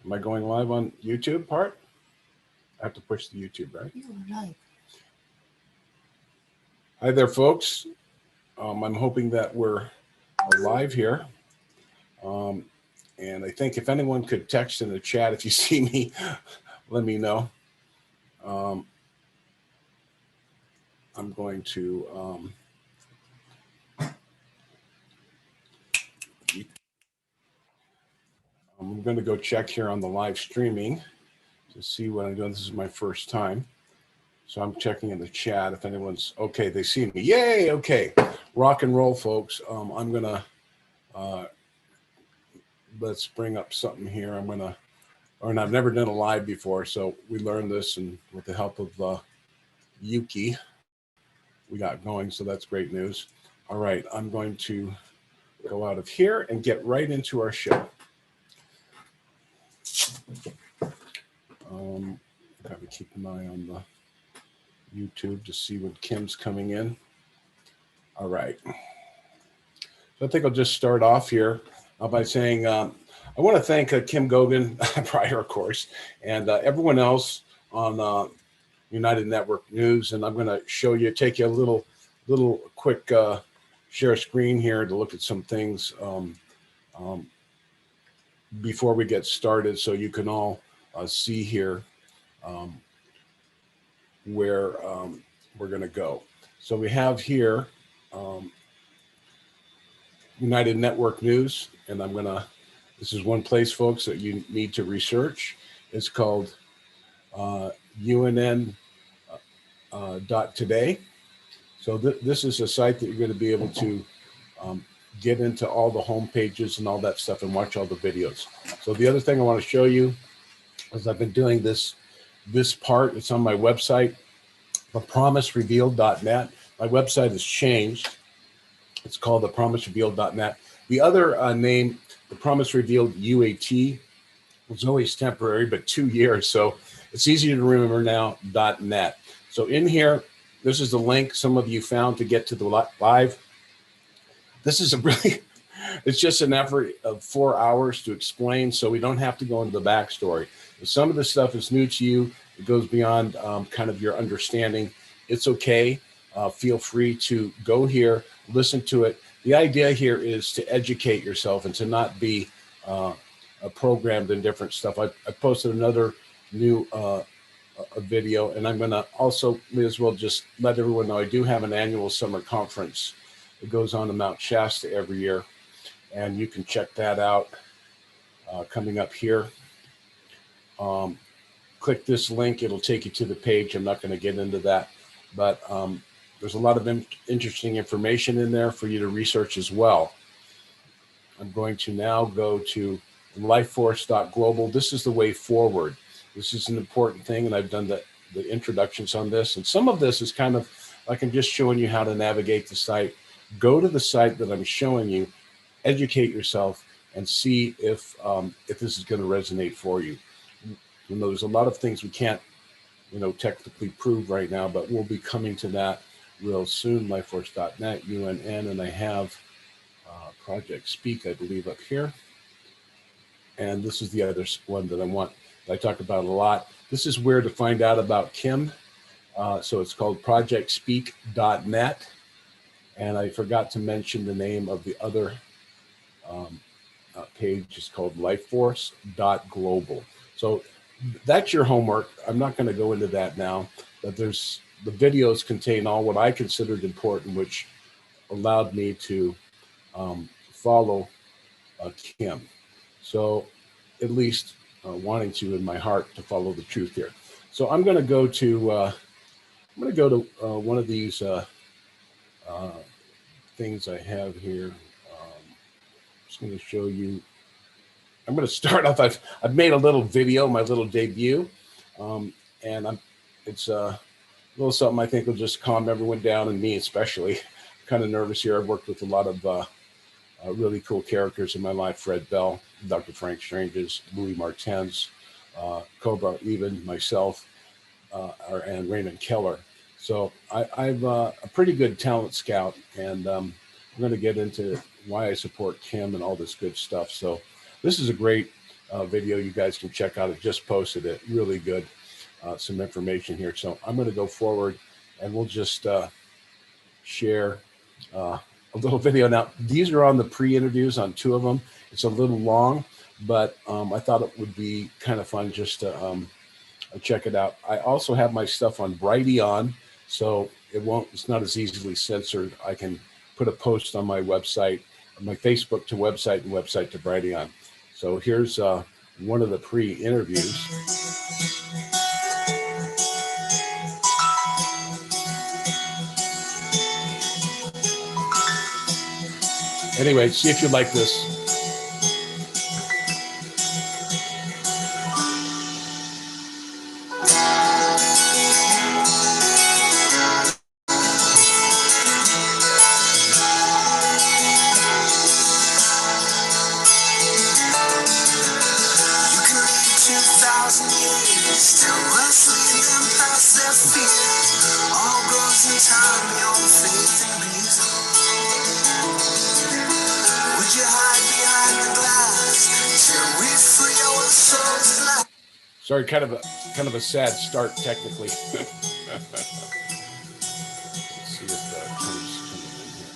Am I going live on YouTube part? I have to push the YouTube, right? Right. Hi there, folks. I'm hoping that we're live here. And I think if anyone could text in the chat, if you see me, let me know. I'm going to go check here on the live streaming to see what I'm doing. This is my first time. So I'm checking in the chat if anyone's okay. They see me. Yay. Okay. Rock and roll, folks. I'm going to let's bring up something here. And I've never done a live before. So we learned this, and with the help of Yuki, we got going. So that's great news. All right. I'm going to go out of here and get right into our show. Got to keep an eye on the YouTube to see when Kim's coming in. All right. So I think I'll just start off here by saying I want to thank Kim Gogan, prior, of course, and everyone else on United Network News. And I'm going to take you a little quick share screen here to look at some things before we get started, so you can all see here where we're going to go. So we have here United Network News, and this is one place, folks, that you need to research. It's called UNN .today. So this is a site that you're going to be able to get into all the home pages and all that stuff and watch all the videos. So the other thing I want to show you is I've been doing this part. It's on my website, thepromiserevealed.net. My website has changed. It's called thepromiserevealed.net. The other name, The Promise Revealed UAT, was always temporary, but 2 years. So it's easy to remember now, .net. So in here, this is the link some of you found to get to the live. This is it's just an effort of 4 hours to explain, so we don't have to go into the backstory. If some of the stuff is new to you, it goes beyond kind of your understanding, it's okay. Feel free to go here, listen to it. The idea here is to educate yourself and to not be programmed in different stuff. I posted another new a video, and I'm going to also may as well just let everyone know I do have an annual summer conference. It goes on in Mount Shasta every year, and you can check that out coming up here. Click this link. It'll take you to the page. I'm not going to get into that, but there's a lot of interesting information in there for you to research as well. I'm going to now go to lifeforce.global. This is the way forward. This is an important thing, and I've done the introductions on this. And some of this is kind of like I'm just showing you how to navigate the site. Go to the site that I'm showing you, educate yourself, and see if this is going to resonate for you. You know, there's a lot of things we can't, technically prove right now, but we'll be coming to that real soon. Lifeforce.net, UNN, and I have Project Speak, I believe, up here. And this is the other one that I talk about a lot. This is where to find out about Kim. So it's called projectspeak.net. And I forgot to mention the name of the other page. Is called lifeforce.global. So that's your homework. I'm not going to go into that now, but the videos contain all what I considered important, which allowed me to follow Kim. So at least wanting to in my heart to follow the truth here. So I'm going to go to one of these things I have here. I'm just going to show you. I'm going to start off. I've made a little video, my little debut, and it's a little something I think will just calm everyone down, and me especially. I'm kind of nervous here. I've worked with a lot of really cool characters in my life: Fred Bell, Dr. Frank Stranges, Louis Martens, Cobra, even myself, and Raymond Keller. So I'm a pretty good talent scout, and I'm going to get into why I support Kim and all this good stuff. So this is a great video you guys can check out. It just posted it. Really good. Some information here. So I'm going to go forward and we'll just share a little video. Now, these are on the pre-interviews on 2 of them. It's a little long, but I thought it would be kind of fun just to check it out. I also have my stuff on Brighteon, so it's not as easily censored. I can put a post on my website, my Facebook to website and website to Brighteon. So here's one of the pre-interviews. Anyway, see if you like this. Sorry, kind of a sad start technically. Let's see if Tim's coming in here.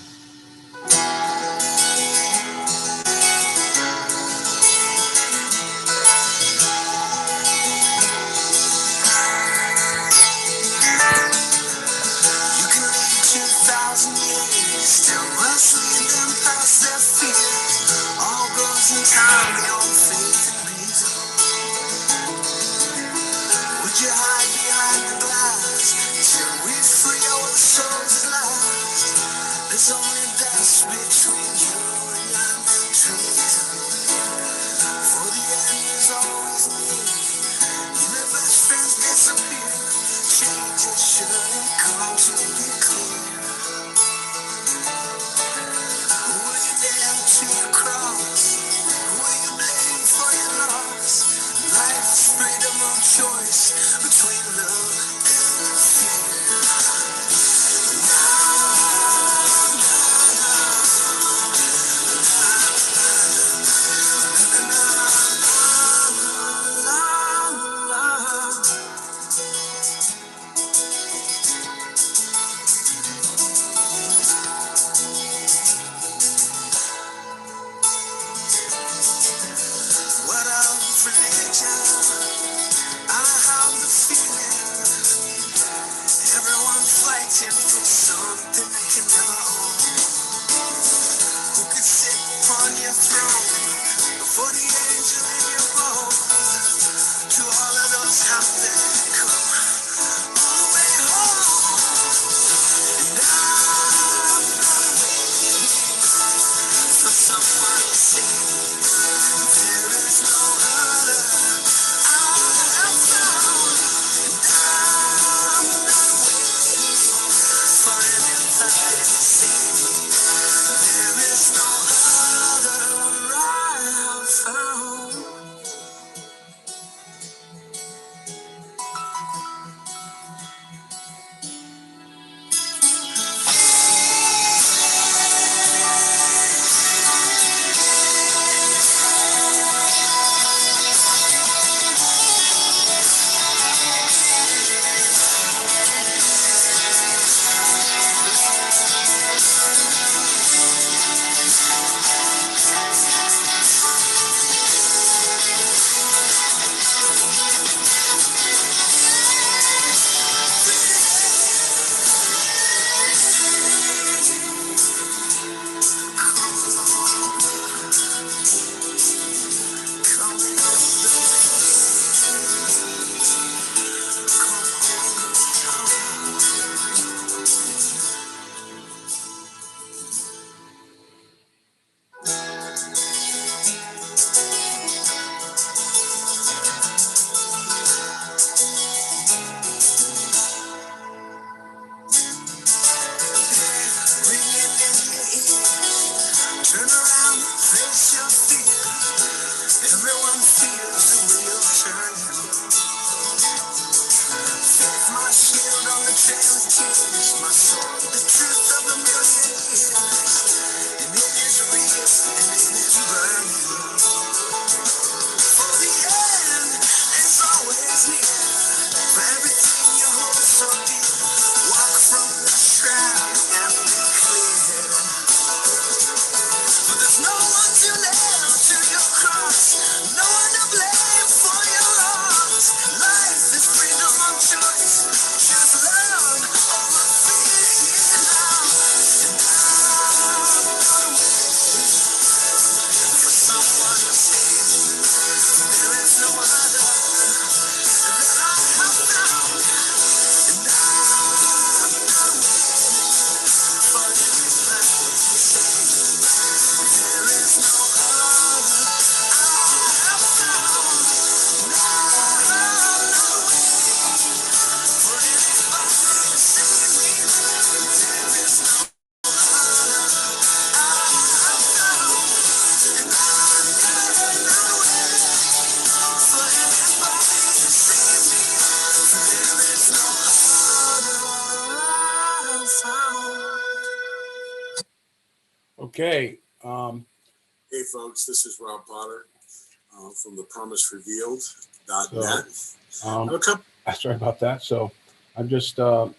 You can live 2,000 years, still rustling them past their fears. All goes in time, beyond faith and reason. Would you hide behind the glass till we free our souls at last? There's only dust between you and I'm treason. For the end is always near. Even best friends disappear. Change it shouldn't come to be clear. Who will you dare to cross? Who will you blame for your loss? Life's freedom of choice between love and fear. What of religion? I have the feeling everyone fighting for something they can never own. Who could sit upon your throne before the angel in your bones? To all of those out there, come all the way home. And I'm not waiting for someone to sing. There is no other I have found. And I'm not waiting for an empire to sing. There is no other I have found. Turn around, face your fear. Everyone feels the wheel turning. Faith, my shield on the trail of tears. My soul, the truth of a million years. And it is real, and it is burning. For Okay. Hey folks, this is Rob Potter from thepromiserevealed.net. Sorry about that. So I'm just going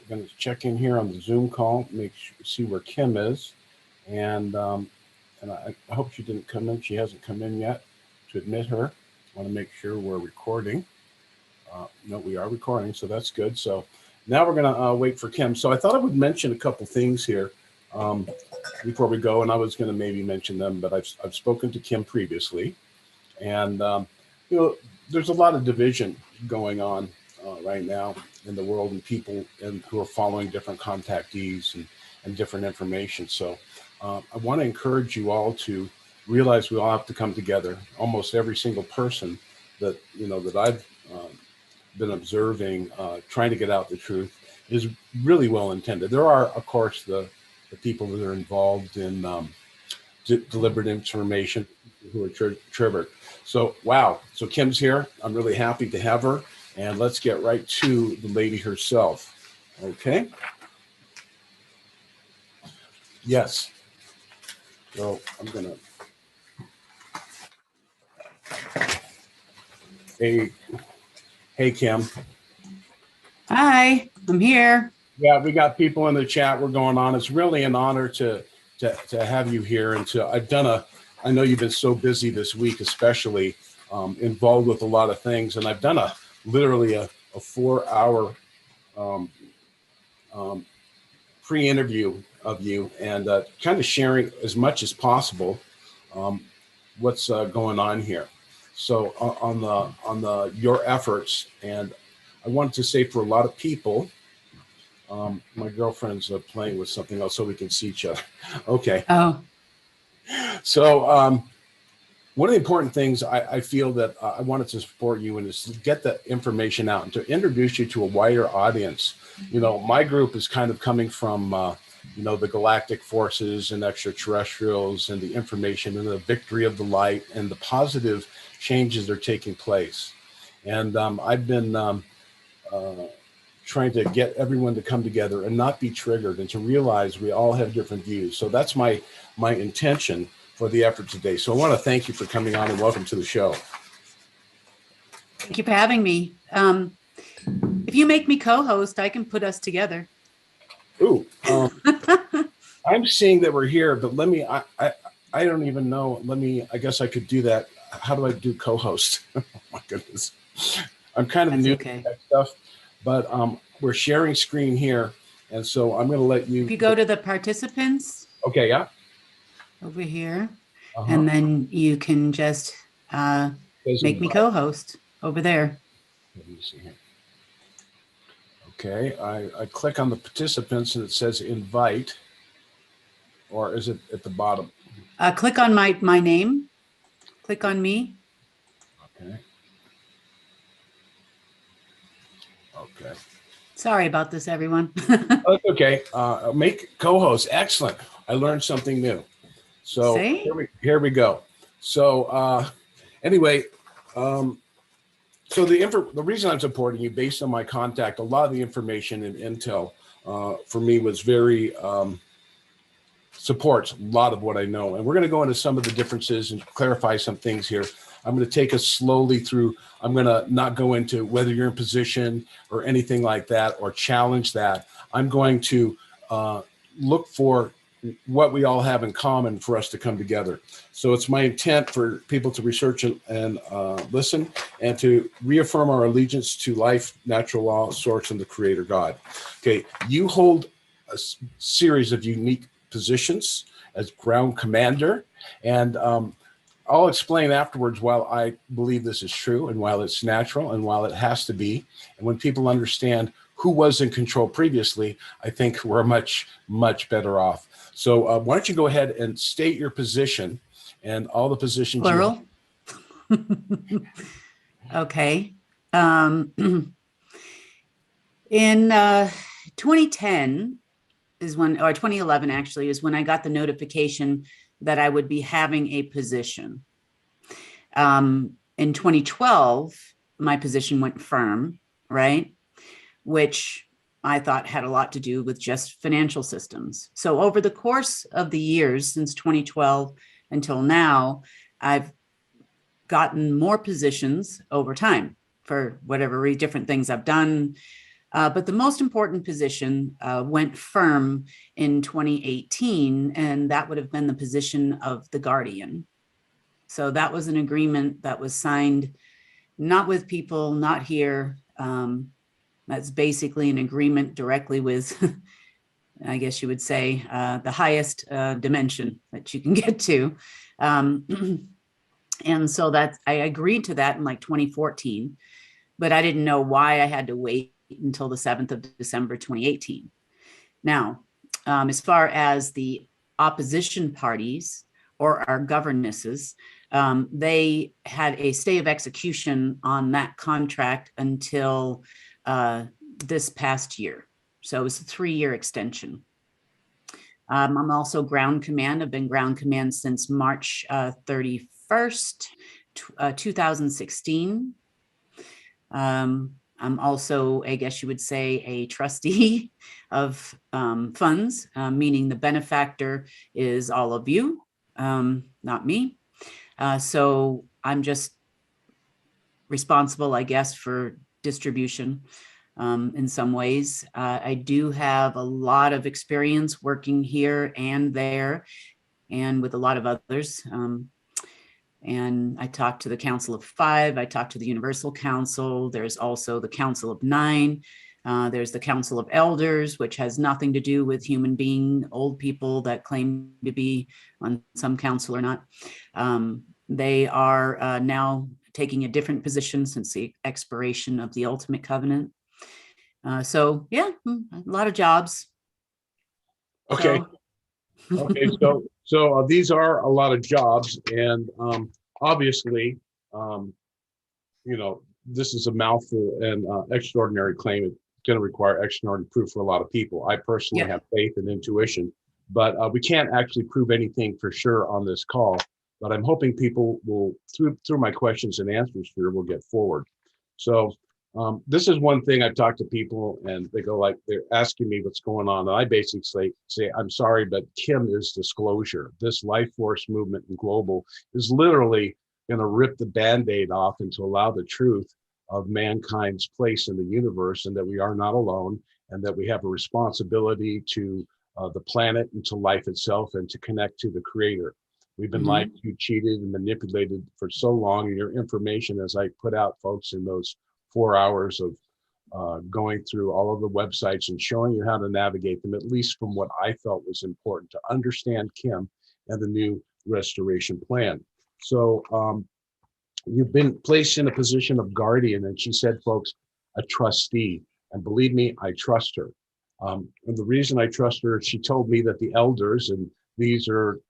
to check in here on the Zoom call, see where Kim is, and I hope she didn't come in. She hasn't come in yet to admit her. I want to make sure we're recording. No, we are recording, so that's good. So now we're going to wait for Kim. So I thought I would mention a couple things here before we go, and I was going to maybe mention them, but I've spoken to Kim previously, and there's a lot of division going on right now in the world, and people who are following different contactees and different information. So I want to encourage you all to realize we all have to come together. Almost every single person that I've been observing, trying to get out the truth, is really well intended. There are, of course, the people that are involved in deliberate information who are triggered. So, wow. So Kim's here. I'm really happy to have her. And let's get right to the lady herself. Okay. Yes. So I'm going to. Hey, Kim. Hi, I'm here. Yeah, we got people in the chat. We're going on. It's really an honor to have you here. And I know you've been so busy this week, especially involved with a lot of things. And I've done literally a 4-hour pre-interview of you, and kind of sharing as much as possible what's going on here. So on your efforts, and I wanted to say for a lot of people, my girlfriend's playing with something else so we can see each other. Okay. Oh. So one of the important things I feel that I wanted to support you in is to get the information out and to introduce you to a wider audience. My group is kind of coming from, the galactic forces and extraterrestrials and the information and the victory of the light and the positive changes that are taking place. And I've been trying to get everyone to come together and not be triggered and to realize we all have different views. So that's my intention for the effort today. So I want to thank you for coming on and welcome to the show. Thank you for having me. If you make me co-host, I can put us together. Ooh, I'm seeing that we're here, but let me, I don't even know. I guess I could do that. How do I do co-host? Oh my goodness. I'm kind of new to that stuff, but we're sharing screen here. And so I'm going to let you. If you go to the participants. Okay, yeah. Over here. And then you can just make me co-host over there. Let me see here. Okay, I click on the participants and it says invite, or is it at the bottom? Click on my name. Click on me. Okay. Okay. Sorry about this, everyone. Oh, okay. Make co-host. Excellent. I learned something new. So here we go. So anyway, so the reason I'm supporting you, based on my contact, a lot of the information and intel for me was very supports a lot of what I know. And we're going to go into some of the differences and clarify some things here. I'm going to take us slowly through. I'm going to not go into whether you're in position or anything like that or challenge that. I'm going to look for what we all have in common for us to come together. So it's my intent for people to research and listen and to reaffirm our allegiance to life, natural law, source, and the creator God. Okay, you hold a series of unique positions as ground commander, and I'll explain afterwards why I believe this is true and while it's natural and while it has to be. And when people understand who was in control previously, I think we're much, much better off. So why don't you go ahead and state your position and all the positions. Plural. Okay. In 2010 is when, or 2011 actually, is when I got the notification that I would be having a position. In 2012, my position went firm, right? Which I thought had a lot to do with just financial systems. So over the course of the years since 2012 until now, I've gotten more positions over time for whatever different things I've done. But the most important position went firm in 2018, and that would have been the position of the guardian. So that was an agreement that was signed, not with people, not here. That's basically an agreement directly with, I guess you would say, the highest dimension that you can get to. And so that I agreed to that in like 2014, but I didn't know why I had to wait until the 7th of December, 2018. Now, as far as the opposition parties or our governesses, they had a stay of execution on that contract until this past year. So it was a 3-year extension. I'm also ground command. I've been ground command since March 31st, 2016. I'm also, I guess you would say, a trustee of funds, meaning the benefactor is all of you, not me. So I'm just responsible, I guess, for distribution in some ways. I do have a lot of experience working here and there and with a lot of others. And I talked to the Council of 5, I talked to the Universal Council. There's also the Council of 9. There's the Council of Elders, which has nothing to do with human being, old people that claim to be on some council or not. They are now taking a different position since the expiration of the Ultimate Covenant. So yeah, a lot of jobs. Okay. So. Okay. So these are a lot of jobs, and obviously, this is a mouthful and extraordinary claim. It's going to require extraordinary proof for a lot of people. I personally have faith and intuition, but we can't actually prove anything for sure on this call. But I'm hoping people will, through my questions and answers here, will get forward. So this is one thing I've talked to people, and they go like, they're asking me what's going on. And I basically say, I'm sorry, but Kim is disclosure. This life force movement in global is literally going to rip the Band-Aid off and to allow the truth of mankind's place in the universe, and that we are not alone, and that we have a responsibility to the planet and to life itself, and to connect to the creator. We've been lied to, cheated, and manipulated for so long. And your information, as I put out, folks, in those 4 hours of going through all of the websites and showing you how to navigate them, at least from what I felt was important to understand Kim and the new restoration plan. So you've been placed in a position of guardian, and she said, folks, a trustee. And believe me, I trust her. And the reason I trust her, she told me that the elders, and these are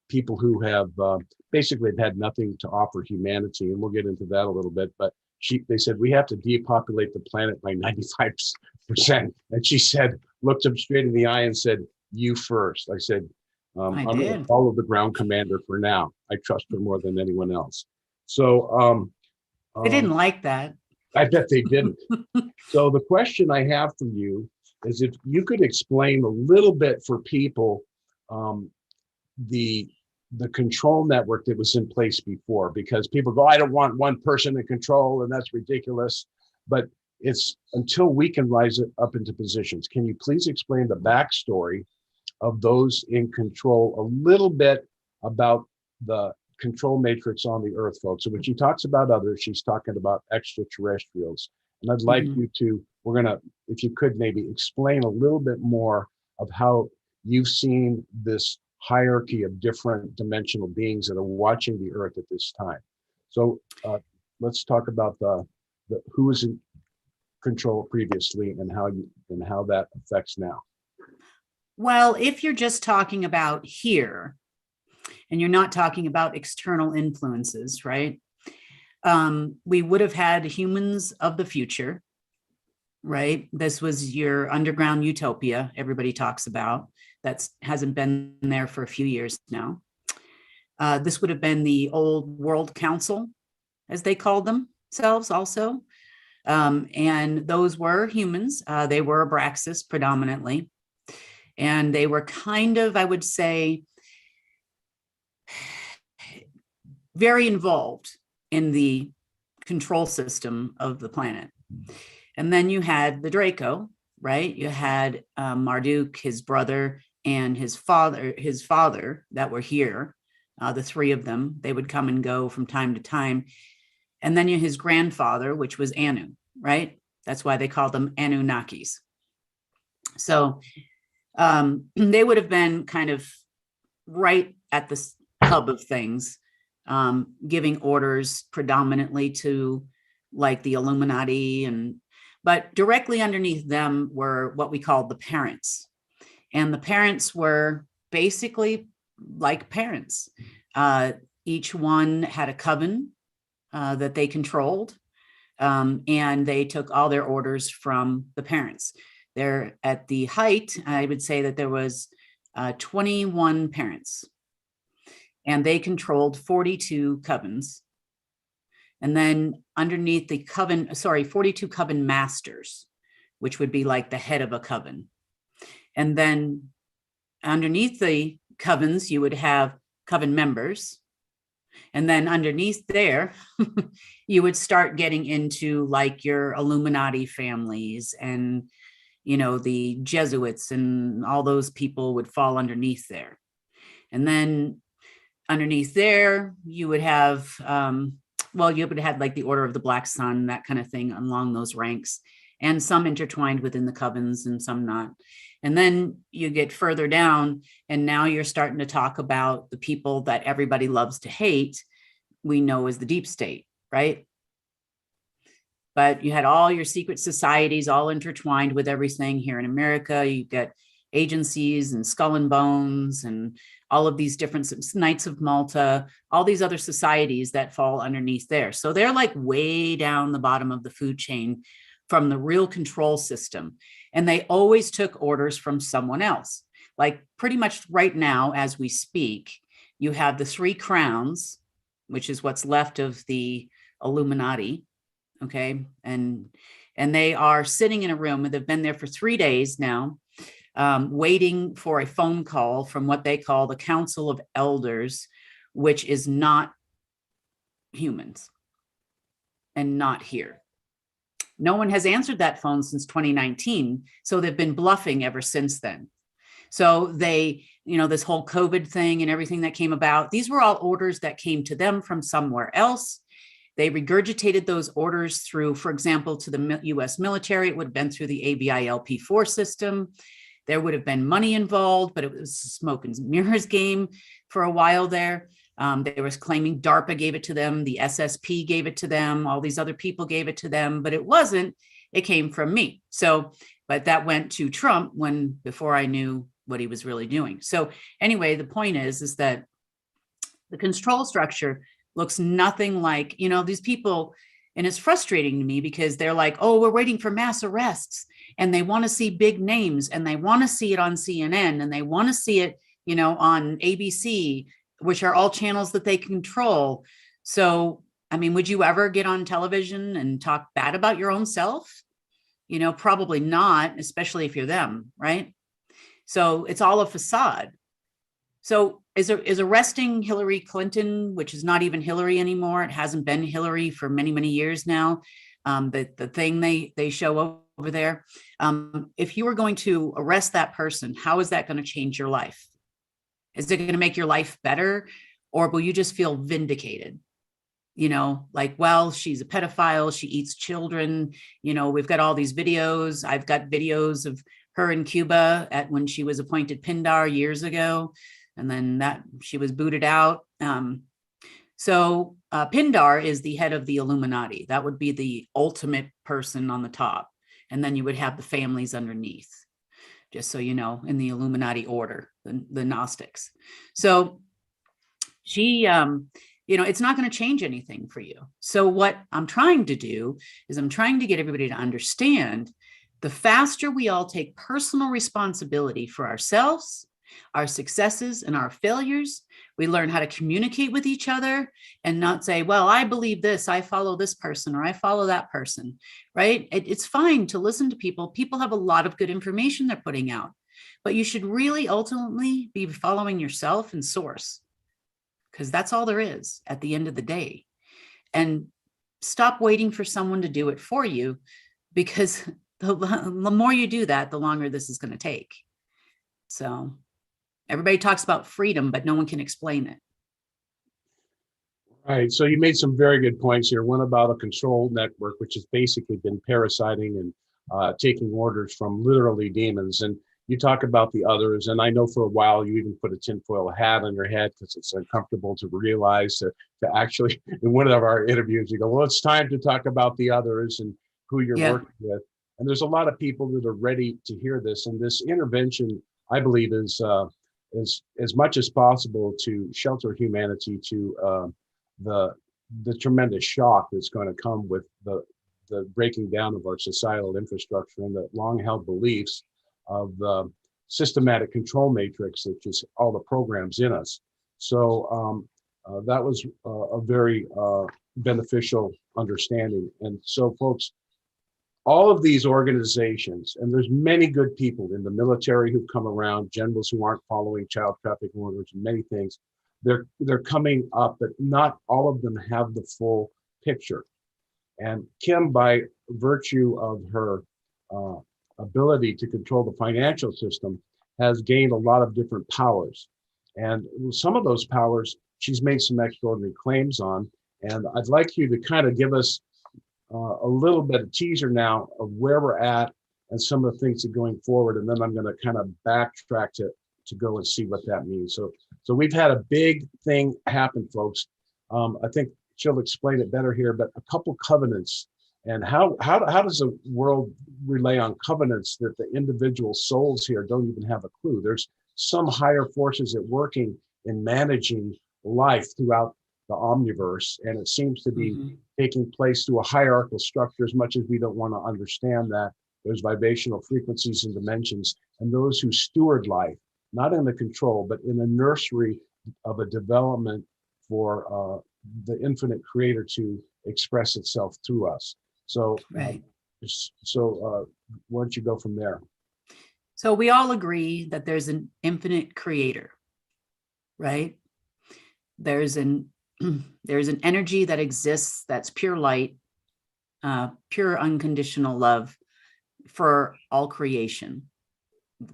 people who have basically had nothing to offer humanity, and we'll get into that a little bit, but they said, we have to depopulate the planet by 95%. And she said, looked him straight in the eye and said, you first. I said, I'm going to follow the ground commander for now. I trust her more than anyone else. So they didn't like that. I bet they didn't. So the question I have for you is, if you could explain a little bit for people the control network that was in place before, because people go, I don't want one person in control, and that's ridiculous. But it's until we can rise it up into positions. Can you please explain the backstory of those in control, a little bit about the control matrix on the earth, folks? So when she talks about others, she's talking about extraterrestrials. And I'd like you to, if you could maybe explain a little bit more of how you've seen this hierarchy of different dimensional beings that are watching the earth at this time. So let's talk about the who was in control previously, and how that affects now. Well, if you're just talking about here, and you're not talking about external influences, right? We would have had humans of the future, right? This was your underground utopia everybody talks about. That hasn't been there for a few years now. This would have been the old World Council, as they called themselves also. And those were humans. They were Abraxas predominantly. And they were kind of, I would say, very involved in the control system of the planet. And then you had the Draco, right? You had Marduk, his brother, and his father that were here. The three of them, they would come and go from time to time. And then you his grandfather, which was Anu, right? That's why they called them Anunnakis. So they would have been kind of right at the hub of things, giving orders predominantly to like the Illuminati, but directly underneath them were what we called the parents. And the parents were basically like parents. Each one had a coven that they controlled, and they took all their orders from the parents. They're at the height, I would say that there was 21 parents, and they controlled 42 covens. And then underneath the coven, 42 coven masters, which would be like the head of a coven. And then underneath the covens, you would have coven members. And then underneath there, you would start getting into like your Illuminati families and, you know, the Jesuits and all those people would fall underneath there. And then underneath there, you would have, you would have like the Order of the Black Sun, that kind of thing along those ranks, and some intertwined within the covens and some not. And then you get further down, and now you're starting to talk about the people that everybody loves to hate, we know as the deep state, right? But you had all your secret societies all intertwined with everything here in America. You get agencies and Skull and Bones and all of these different Knights of Malta, all these other societies that fall underneath there. So they're like way down the bottom of the food chain from the real control system. And they always took orders from someone else. Like pretty much right now, as we speak, you have the three crowns, which is what's left of the Illuminati. Okay. And they are sitting in a room, and they've been there for 3 days now, waiting for a phone call from what they call the Council of Elders, which is not humans and not here. No one has answered that phone since 2019. So they've been bluffing ever since then. So they, you know, this whole COVID thing and everything that came about, these were all orders that came to them from somewhere else. They regurgitated those orders through, for example, to the US military. It would have been through the ABILP4 system. There would have been money involved, but it was a smoke and mirrors game for a while there. They were claiming DARPA gave it to them, the SSP gave it to them, all these other people gave it to them, but it wasn't. It came from me. So, but that went to Trump before I knew what he was really doing. So anyway, the point is that the control structure looks nothing like, you know, these people, and it's frustrating to me because they're like, oh, we're waiting for mass arrests, and they want to see big names, and they want to see it on CNN, and they want to see it, you know, on ABC, which are all channels that they control. So, I mean, would you ever get on television and talk bad about your own self? You know, probably not, especially if you're them, right? So it's all a facade. So is arresting Hillary Clinton, which is not even Hillary anymore, it hasn't been Hillary for many, many years now, the thing they show over there, if you were going to arrest that person, how is that going to change your life? Is it going to make your life better, or will you just feel vindicated? You know, like, well, she's a pedophile, she eats children. You know, we've got all these videos. I've got videos of her in Cuba when she was appointed Pindar years ago, and then that she was booted out. So Pindar is the head of the Illuminati. That would be the ultimate person on the top. And then you would have the families underneath, just so you know, in the Illuminati order, the Gnostics. So she, you know, it's not going to change anything for you. So what I'm trying to do is I'm trying to get everybody to understand, the faster we all take personal responsibility for ourselves our successes and our failures. We learn how to communicate with each other and not say, well, I believe this, I follow this person, or I follow that person, right? It's fine to listen to people. People have a lot of good information they're putting out, but you should really ultimately be following yourself and source, because that's all there is at the end of the day. And stop waiting for someone to do it for you, because the more you do that, the longer this is going to take. So everybody talks about freedom, but no one can explain it. Right. So you made some very good points here. One about a control network, which has basically been parasiting and taking orders from literally demons. And you talk about the others. And I know for a while you even put a tinfoil hat on your head because it's uncomfortable to realize to actually, in one of our interviews, you go, well, it's time to talk about the others and who you're working with. And there's a lot of people that are ready to hear this. And this intervention, I believe, is as much as possible to shelter humanity to the tremendous shock that's going to come with the breaking down of our societal infrastructure and the long-held beliefs of the systematic control matrix that just all the programs in us. So that was a very beneficial understanding. And so, folks, all of these organizations, and there's many good people in the military who've come around, generals who aren't following child trafficking orders, and many things. They're coming up, but not all of them have the full picture. And Kim, by virtue of her ability to control the financial system, has gained a lot of different powers. And some of those powers, she's made some extraordinary claims on. And I'd like you to kind of give us a little bit of teaser now of where we're at and some of the things that are going forward. And then I'm going to kind of backtrack to go and see what that means. So we've had a big thing happen, folks. I think she'll explain it better here, but a couple covenants. And how does the world relay on covenants that the individual souls here don't even have a clue? There's some higher forces at working in managing life throughout the omniverse, and it seems to be taking place through a hierarchical structure. As much as we don't want to understand that, there's vibrational frequencies and dimensions, and those who steward life, not in the control, but in a nursery of a development for the infinite creator to express itself through us. So, right. So why don't you go from there? So we all agree that there's an infinite creator, right? There's an energy that exists that's pure light, pure unconditional love for all creation.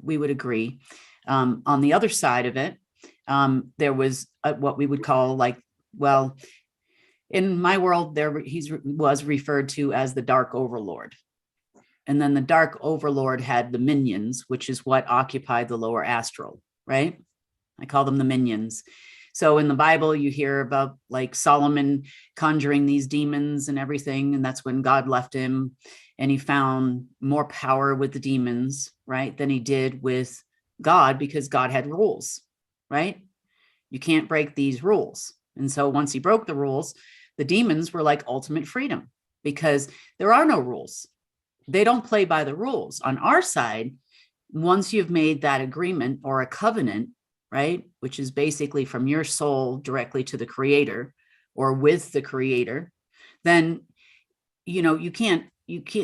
We would agree. On the other side of it, there was what we would call in my world, he was referred to as the Dark Overlord. And then the Dark Overlord had the minions, which is what occupied the lower astral, right? I call them the minions. So in the Bible, you hear about like Solomon conjuring these demons and everything. And that's when God left him and he found more power with the demons, right, than he did with God, because God had rules, right? You can't break these rules. And so once he broke the rules, the demons were like ultimate freedom, because there are no rules. They don't play by the rules. On our side, once you've made that agreement or a covenant, right, which is basically from your soul directly to the creator or with the creator, then, you can't,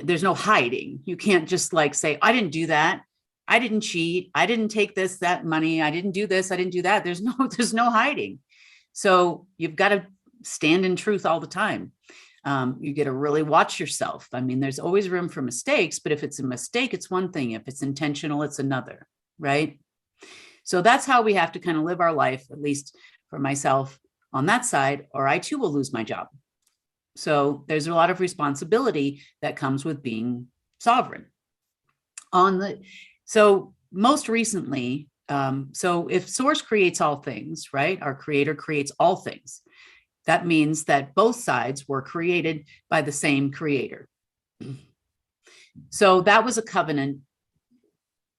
there's no hiding. You can't just like say, I didn't do that. I didn't cheat. I didn't take that money. I didn't do this. I didn't do that. There's no hiding. So you've got to stand in truth all the time. You got to really watch yourself. I mean, there's always room for mistakes, but if it's a mistake, it's one thing. If it's intentional, it's another, right? So that's how we have to kind of live our life, at least for myself on that side, or I too will lose my job. So there's a lot of responsibility that comes with being sovereign. So most recently, so if source creates all things, right? Our creator creates all things. That means that both sides were created by the same creator. So that was a covenant.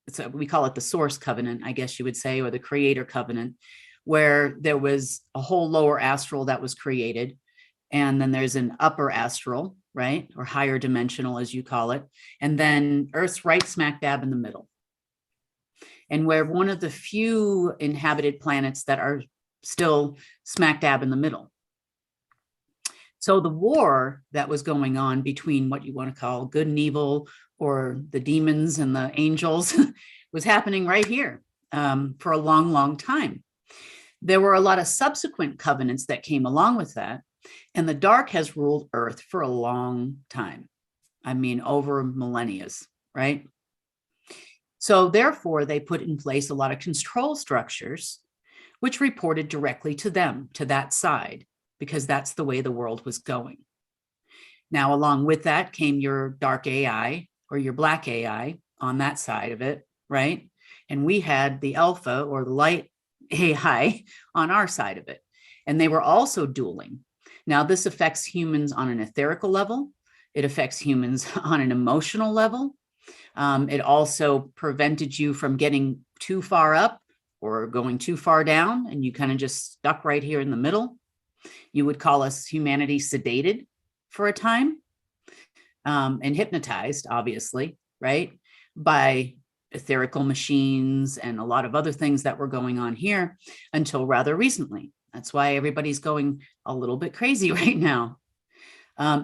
So we call it the source covenant, I guess you would say, or the creator covenant, where there was a whole lower astral that was created. And then there's an upper astral, right? Or higher dimensional, as you call it. And then Earth's right smack dab in the middle. and we're one of the few inhabited planets that are still smack dab in the middle. So the war that was going on between what you want to call good and evil, or the demons and the angels, was happening right here for a long, long time. There were a lot of subsequent covenants that came along with that. And the dark has ruled Earth for a long time. I mean, over millennia, right? So therefore, they put in place a lot of control structures, which reported directly to them, to that side, because that's the way the world was going. Now, along with that came your dark AI or your black AI on that side of it, right? And we had the alpha or the light AI on our side of it. And they were also dueling. Now, this affects humans on an etherical level. It affects humans on an emotional level. It also prevented you from getting too far up or going too far down, and you kind of just stuck right here in the middle. You would call us humanity sedated for a time, and hypnotized, obviously, right, by etherical machines and a lot of other things that were going on here until rather recently. That's why everybody's going a little bit crazy right now.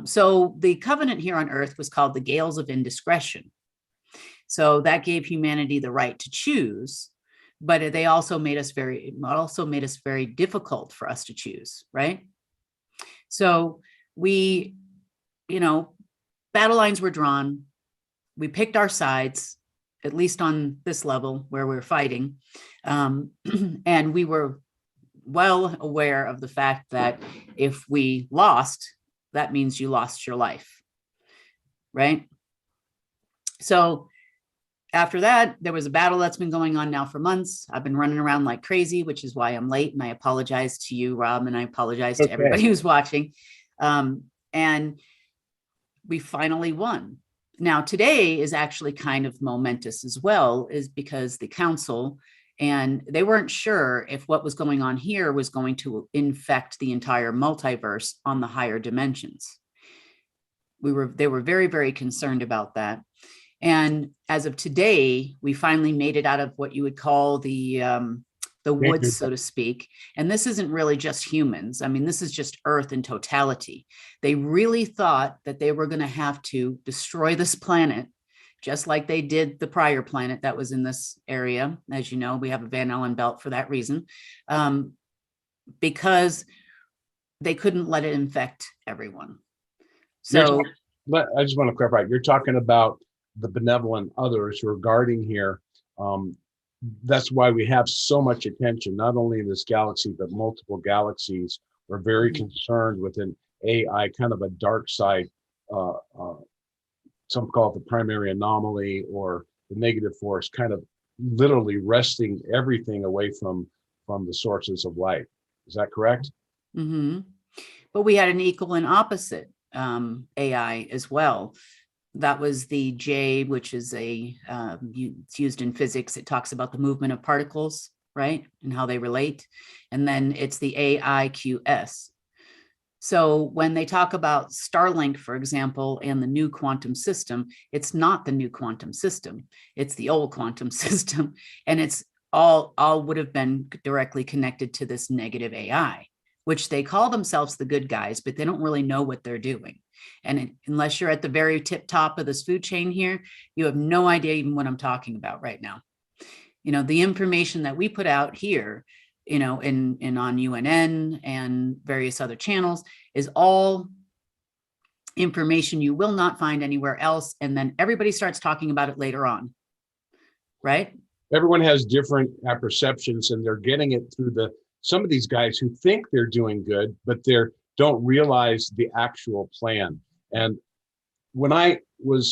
So the covenant here on Earth was called the Gales of Indiscretion. So that gave humanity the right to choose, but they also made us very difficult for us to choose, right? So we, battle lines were drawn. We picked our sides, at least on this level where we're fighting. And we were well aware of the fact that if we lost, that means you lost your life, right? So after that, there was a battle that's been going on now for months. I've been running around like crazy, which is why I'm late. And I apologize to you, Rob, and I apologize to everybody who's watching. And we finally won. Now, today is actually kind of momentous as well, is because the council, and they weren't sure if what was going on here was going to infect the entire multiverse on the higher dimensions. They were very, very concerned about that. And as of today, we finally made it out of what you would call the woods, so to speak. And this isn't really just humans. I mean, this is just Earth in totality. They really thought that they were going to have to destroy this planet, just like they did the prior planet that was in this area. As you know, we have a Van Allen belt for that reason, because they couldn't let it infect everyone. So I just want to clarify, you're talking about the benevolent others who are guarding here. That's why we have so much attention, not only in this galaxy, but multiple galaxies. We're very concerned with an AI, kind of a dark side. Some call it the primary anomaly or the negative force, kind of literally wresting everything away from the sources of light. Is that correct? Mm-hmm. But we had an equal and opposite AI as well. That was the J, which is it's used in physics. It talks about the movement of particles, right? And how they relate. And then it's the AIQS. So when they talk about Starlink, for example, and the new quantum system, it's not the new quantum system. It's the old quantum system. And it's all would have been directly connected to this negative AI, which they call themselves the good guys, but they don't really know what they're doing. And unless you're at the very tip top of this food chain here, you have no idea even what I'm talking about right now. The information that we put out here, in on UNN and various other channels is all information you will not find anywhere else. And then everybody starts talking about it later on, right? Everyone has different perceptions, and they're getting it through some of these guys who think they're doing good, but don't realize the actual plan. And when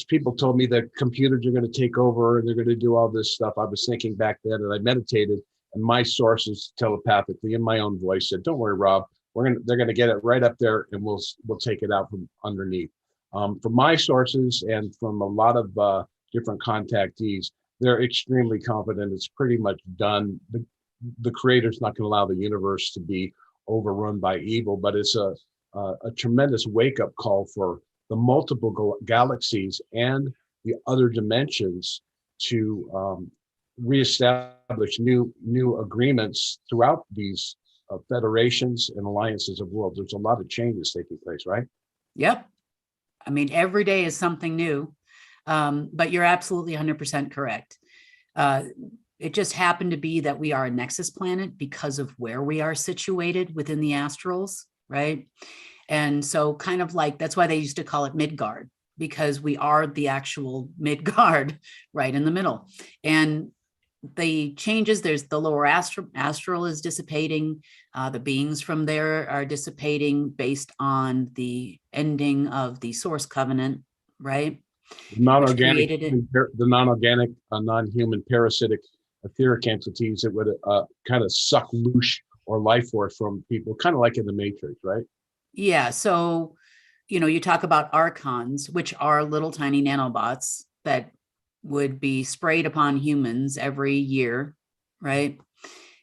people told me that computers are going to take over and they're going to do all this stuff, I was thinking back then, and I meditated, and my sources telepathically in my own voice said, "Don't worry, Rob, they're going to get it right up there, and we'll take it out from underneath." From my sources and from a lot of different contactees, they're extremely confident it's pretty much done. The creator's not going to allow the universe to be overrun by evil, but it's a tremendous wake-up call for the multiple galaxies and the other dimensions to reestablish new agreements throughout these federations and alliances of worlds. There's a lot of changes taking place, right? Yep. I mean, every day is something new, but you're absolutely 100% correct. It just happened to be that we are a nexus planet because of where we are situated within the astrals, right? And so kind of like, that's why they used to call it Midgard, because we are the actual Midgard right in the middle. And the changes, there's the lower astral is dissipating. The beings from there are dissipating based on the ending of the source covenant, right? Non-organic, the non-organic, non-human parasitic etheric entities that would kind of suck loose or life force from people, kind of like in the Matrix, right? Yeah. So, you talk about archons, which are little tiny nanobots that would be sprayed upon humans every year, right?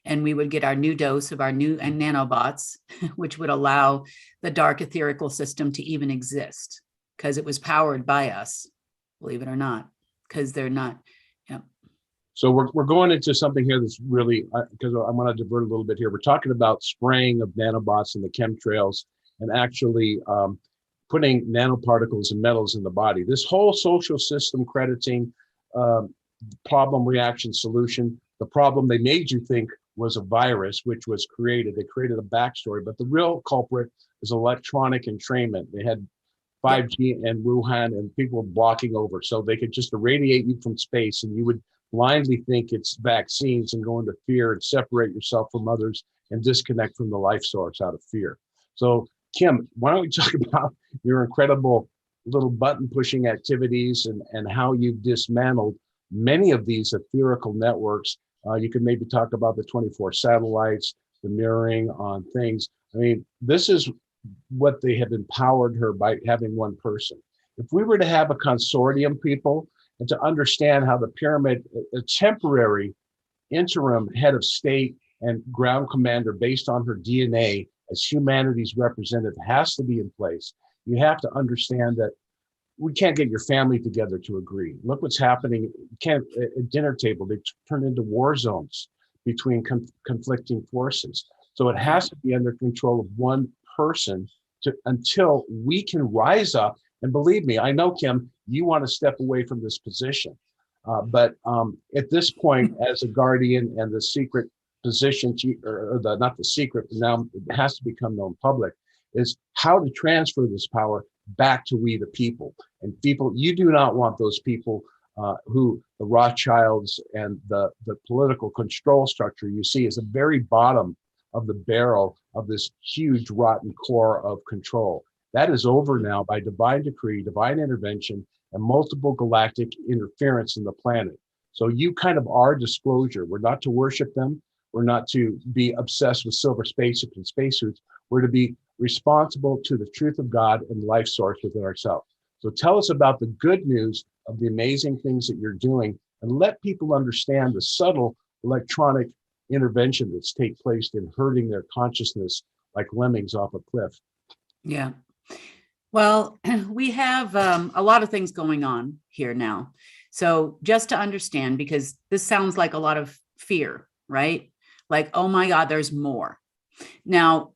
And we would get our new dose of our new nanobots, which would allow the dark etherical system to even exist because it was powered by us, believe it or not, because they're not. Yeah. So we're going into something here that's really, because I want to divert a little bit here. We're talking about spraying of nanobots in the chemtrails and actually putting nanoparticles and metals in the body. This whole social system crediting problem, reaction, solution. The problem they made you think was a virus, which was created. They created a backstory, but the real culprit is electronic entrainment. They had 5G and Wuhan and people blocking over, so they could just irradiate you from space and you would blindly think it's vaccines and go into fear and separate yourself from others and disconnect from the life source out of fear. So Kim, why don't we talk about your incredible little button pushing activities and how you've dismantled many of these etherical networks. You could maybe talk about the 24 satellites, the mirroring on things. I mean, this is what they have empowered her by having one person. If we were to have a consortium, people, and to understand how the pyramid, a temporary interim head of state and ground commander based on her DNA as humanities representative has to be in place. You have to understand that we can't get your family together to agree. Look what's happening. You can't at dinner table, they turn into war zones between conflicting forces. So it has to be under control of one person until we can rise up. And believe me, I know, Kim, you want to step away from this position. But at this point, as a guardian and the secret position, not the secret, but now it has to become known public, is how to transfer this power back to we the people. And people, you do not want those people who the Rothschilds and the political control structure you see is the very bottom of the barrel of this huge rotten core of control. That is over now by divine decree, divine intervention, and multiple galactic interference in the planet. So you kind of are disclosure. We're not to worship them. We're not to be obsessed with silver spaceships and spacesuits. We're to be responsible to the truth of God and life source within ourselves. So tell us about the good news of the amazing things that you're doing and let people understand the subtle electronic intervention that's take place in hurting their consciousness like lemmings off a cliff. Yeah. Well, we have a lot of things going on here now. So just to understand, because this sounds like a lot of fear, right? Like, oh my God, there's more. Now,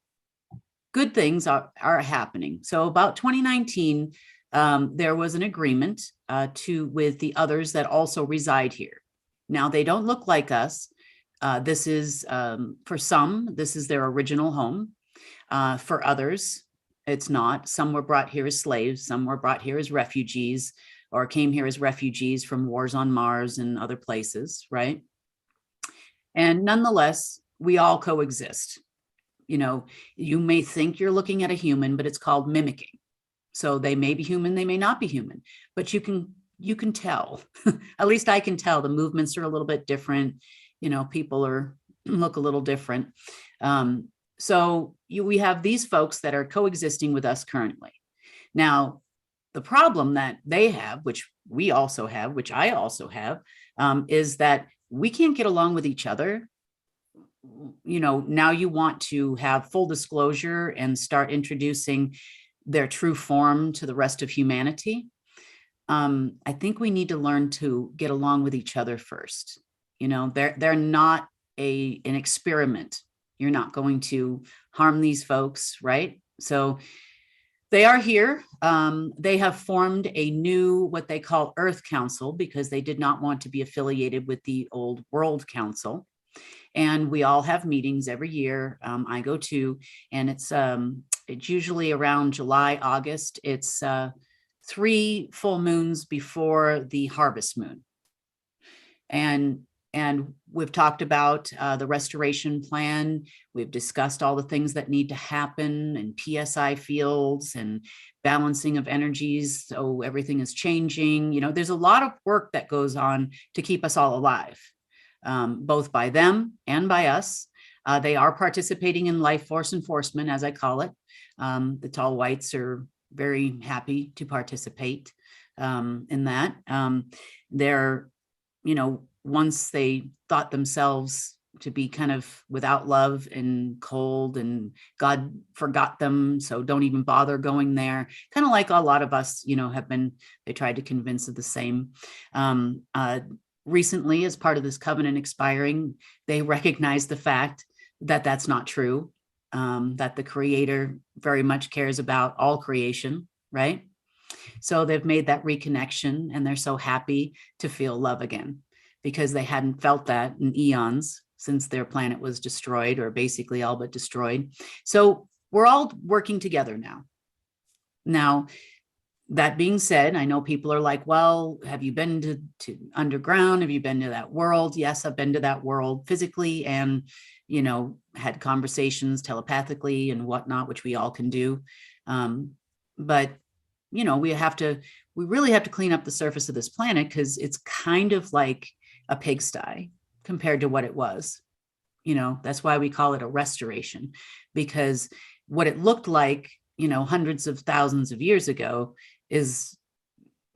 good things are happening. So about 2019, there was an agreement with the others that also reside here. Now, they don't look like us. This is, for some, this is their original home. For others, it's not. Some were brought here as slaves. Some were brought here as refugees or came here as refugees from wars on Mars and other places, right? And nonetheless, we all coexist. You may think you're looking at a human, but it's called mimicking. So they may be human, they may not be human, but you can tell. At least I can tell the movements are a little bit different. People look a little different. So we have these folks that are coexisting with us currently. Now, the problem that they have, which we also have, which I also have, is that we can't get along with each other. Now you want to have full disclosure and start introducing their true form to the rest of humanity. I think we need to learn to get along with each other first. They're not an experiment. You're not going to harm these folks, right? So they are here. They have formed a new, what they call Earth Council, because they did not want to be affiliated with the old World Council. And we all have meetings every year. I go to, and it's usually around July, August. It's 3 full moons before the harvest moon. And we've talked about the restoration plan. We've discussed all the things that need to happen, and PSI fields and balancing of energies. So everything is changing. There's a lot of work that goes on to keep us all alive, both by them and by us. They are participating in life force enforcement, as I call it. The tall whites are very happy to participate in that. They're, once they thought themselves to be kind of without love and cold, and God forgot them, so don't even bother going there. Kind of like a lot of us, have been, they tried to convince of the same. Recently, as part of this covenant expiring, they recognized the fact that that's not true, that the Creator very much cares about all creation, right? So they've made that reconnection, and they're so happy to feel love again, because they hadn't felt that in eons since their planet was destroyed, or basically all but destroyed. So we're all working together now. Now, that being said, I know people are like, well, have you been to underground? Have you been to that world? Yes, I've been to that world physically, and, had conversations telepathically and whatnot, which we all can do. But, we really have to clean up the surface of this planet, because it's kind of like a pigsty compared to what it was. That's why we call it a restoration, because what it looked like, hundreds of thousands of years ago is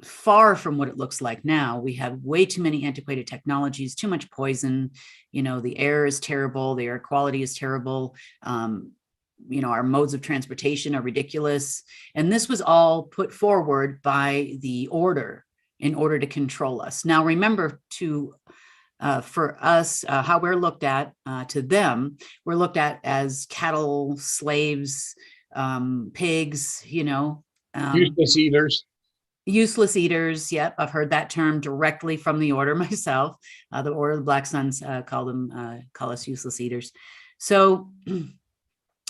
far from what it looks like now. We have way too many antiquated technologies, too much poison. The air is terrible. The air quality is terrible. Our modes of transportation are ridiculous. And this was all put forward by the order in order to control us. Now, remember for us, how we're looked at, to them, we're looked at as cattle, slaves, pigs, Useless eaters. Useless eaters. Yep, I've heard that term directly from the order myself. The Order of the Black Suns call us useless eaters. So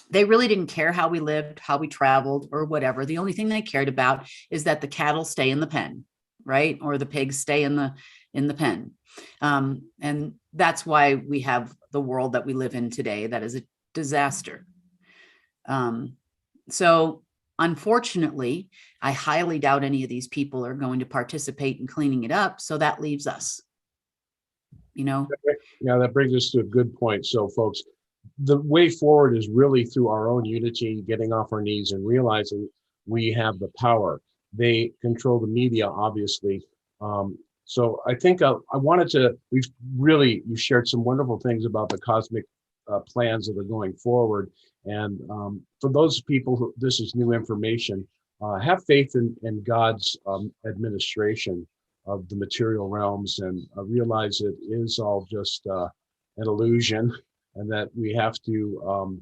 they really didn't care how we lived, how we traveled, or whatever. The only thing they cared about is that the cattle stay in the pen, right? Or the pigs stay in the pen. And that's why we have the world that we live in today. That is a disaster. So unfortunately, I highly doubt any of these people are going to participate in cleaning it up. So that leaves us, Yeah, that brings us to a good point. So folks, the way forward is really through our own unity, getting off our knees and realizing we have the power. They control the media, obviously. So I think you shared some wonderful things about the cosmic plans that are going forward. And for those people who this is new information, have faith in God's administration of the material realms, and realize it is all just an illusion, and that we have to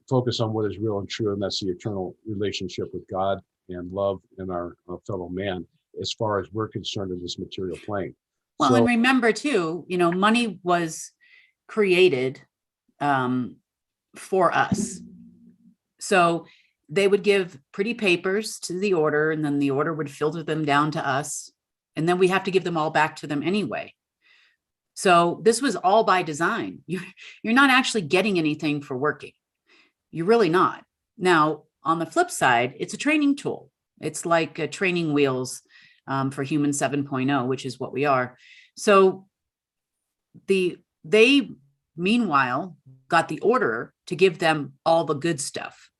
focus on what is real and true, and that's the eternal relationship with God and love in our fellow man, as far as we're concerned in this material plane. Well, and remember too, money was created for us. So they would give pretty papers to the order, and then the order would filter them down to us. And then we have to give them all back to them anyway. So this was all by design. You're not actually getting anything for working. You're really not. Now, on the flip side, it's a training tool. It's like training wheels for Human 7.0, which is what we are. So they, meanwhile, got the order to give them all the good stuff.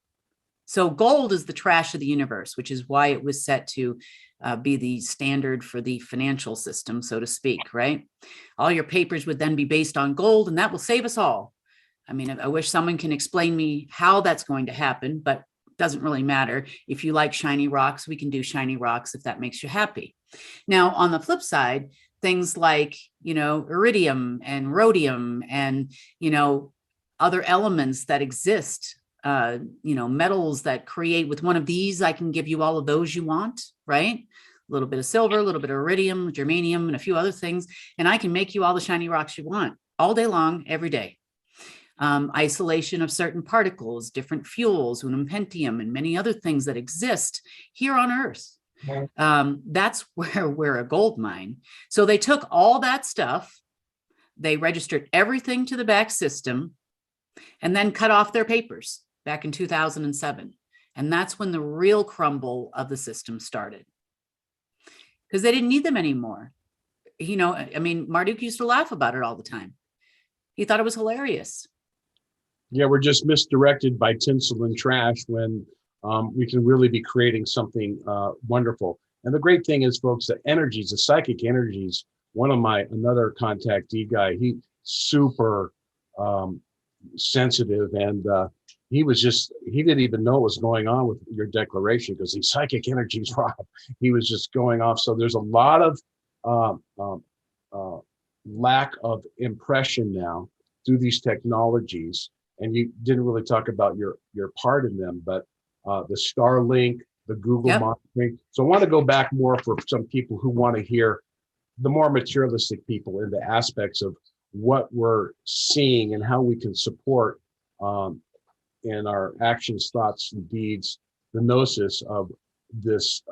So gold is the trash of the universe, which is why it was set to be the standard for the financial system, so to speak, right? All your papers would then be based on gold, and that will save us all. I mean, I wish someone can explain me how that's going to happen, but it doesn't really matter. If you like shiny rocks, we can do shiny rocks if that makes you happy. Now, on the flip side, things like, iridium and rhodium and, other elements that exist, metals that create with one of these, I can give you all of those you want, right? A little bit of silver, a little bit of iridium, germanium, and a few other things. And I can make you all the shiny rocks you want all day long, every day. Isolation of certain particles, different fuels, unipentium, and many other things that exist here on Earth. That's where we're a gold mine. So they took all that stuff, they registered everything to the back system, and then cut off their papers back in 2007. And that's when the real crumble of the system started, because they didn't need them anymore. Marduk used to laugh about it all the time. He thought it was hilarious. Yeah, we're just misdirected by tinsel and trash when we can really be creating something wonderful. And the great thing is, folks, the energies, the psychic energies, another contactee guy, he super sensitive, and he didn't even know what was going on with your declaration, because these psychic energies, Rob, he was just going off. So there's a lot of lack of impression now through these technologies. And you didn't really talk about your part in them, but the Starlink, the Google monitoring. So I want to go back more for some people who want to hear the more materialistic people in the aspects of what we're seeing and how we can support in our actions, thoughts, and deeds, the gnosis of this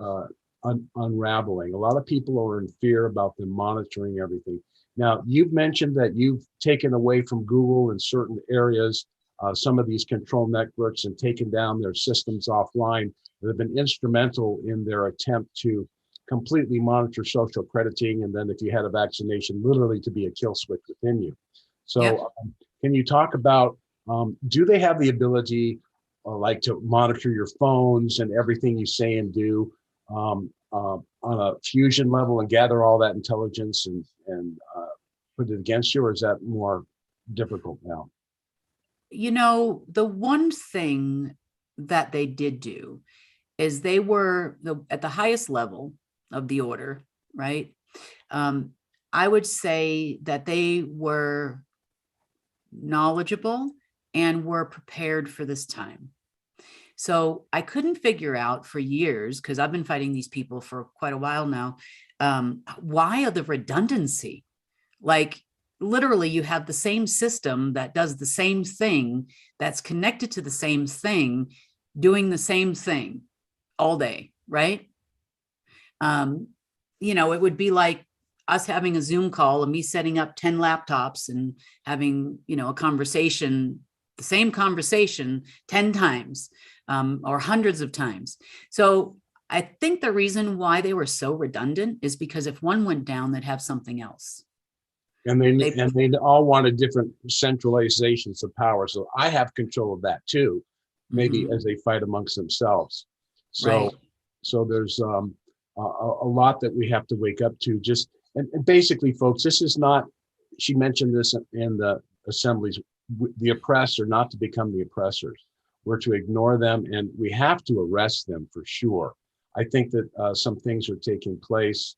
unraveling. A lot of people are in fear about them monitoring everything. Now, you've mentioned that you've taken away from Google in certain areas some of these control networks and taken down their systems offline that have been instrumental in their attempt to completely monitor social crediting, and then if you had a vaccination, literally to be a kill switch within you. So can you talk about, do they have the ability like to monitor your phones and everything you say and do on a fusion level and gather all that intelligence and put it against you, or is that more difficult now? The one thing that they did do is they were at the highest level of the order, right? I would say that they were knowledgeable and were prepared for this time. So I couldn't figure out for years, because I've been fighting these people for quite a while now, why the redundancy? Like, literally, you have the same system that does the same thing, that's connected to the same thing, doing the same thing all day, right? It would be like us having a Zoom call and me setting up 10 laptops and having, a conversation, the same conversation 10 times or hundreds of times. So I think the reason why they were so redundant is because if one went down, they'd have something else. And they all wanted different centralizations of power. So I have control of that too, maybe as they fight amongst themselves. So there's a lot that we have to wake up to. And basically, folks, this is not, she mentioned this in the assemblies, the oppressed are not to become the oppressors. We're to ignore them, and we have to arrest them for sure. I think that some things are taking place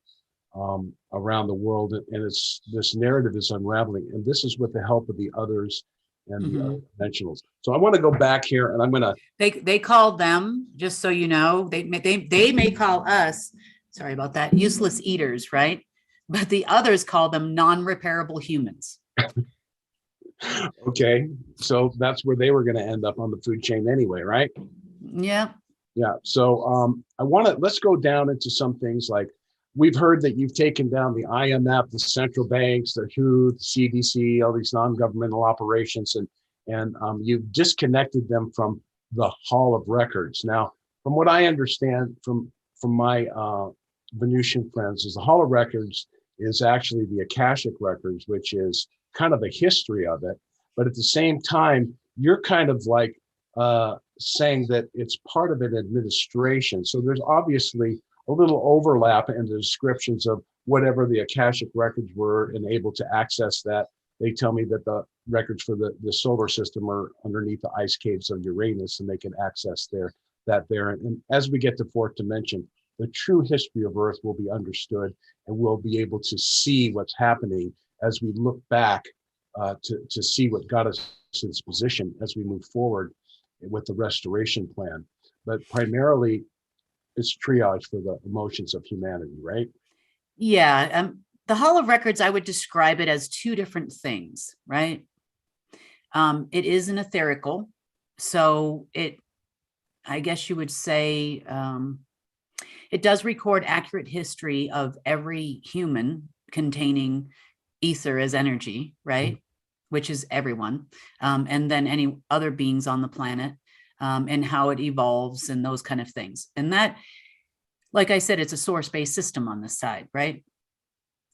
around the world, and this narrative is unraveling, and this is with the help of the others and the other dimensionals. So I want to go back here, and I'm going to. They called them, just so you know, they may call us, sorry about that, useless eaters, right? But the others call them non-repairable humans. Okay, so that's where they were going to end up on the food chain anyway, right? Yeah. Yeah. So let's go down into some things like, we've heard that you've taken down the IMF, the central banks, the WHO, the CDC, all these non-governmental operations, and you've disconnected them from the Hall of Records. Now, from what I understand from my Venusian friends, is the Hall of Records is actually the Akashic Records, which is kind of a history of it. But at the same time, you're kind of like saying that it's part of an administration. So there's obviously a little overlap in the descriptions of whatever the Akashic Records were and able to access that. They tell me that the records for the solar system are underneath the ice caves of Uranus, and they can access that there. And as we get to fourth dimension, the true history of Earth will be understood, and we'll be able to see what's happening as we look back to see what got us in this position as we move forward with the restoration plan. But primarily, it's triage for the emotions of humanity, right? Yeah. The Hall of Records, I would describe it as two different things, right? It is an etherical. So I guess you would say, it does record accurate history of every human containing ether as energy, right? Which is everyone. And then any other beings on the planet, and how it evolves and those kind of things. And that, like I said, it's a source-based system on this side, right?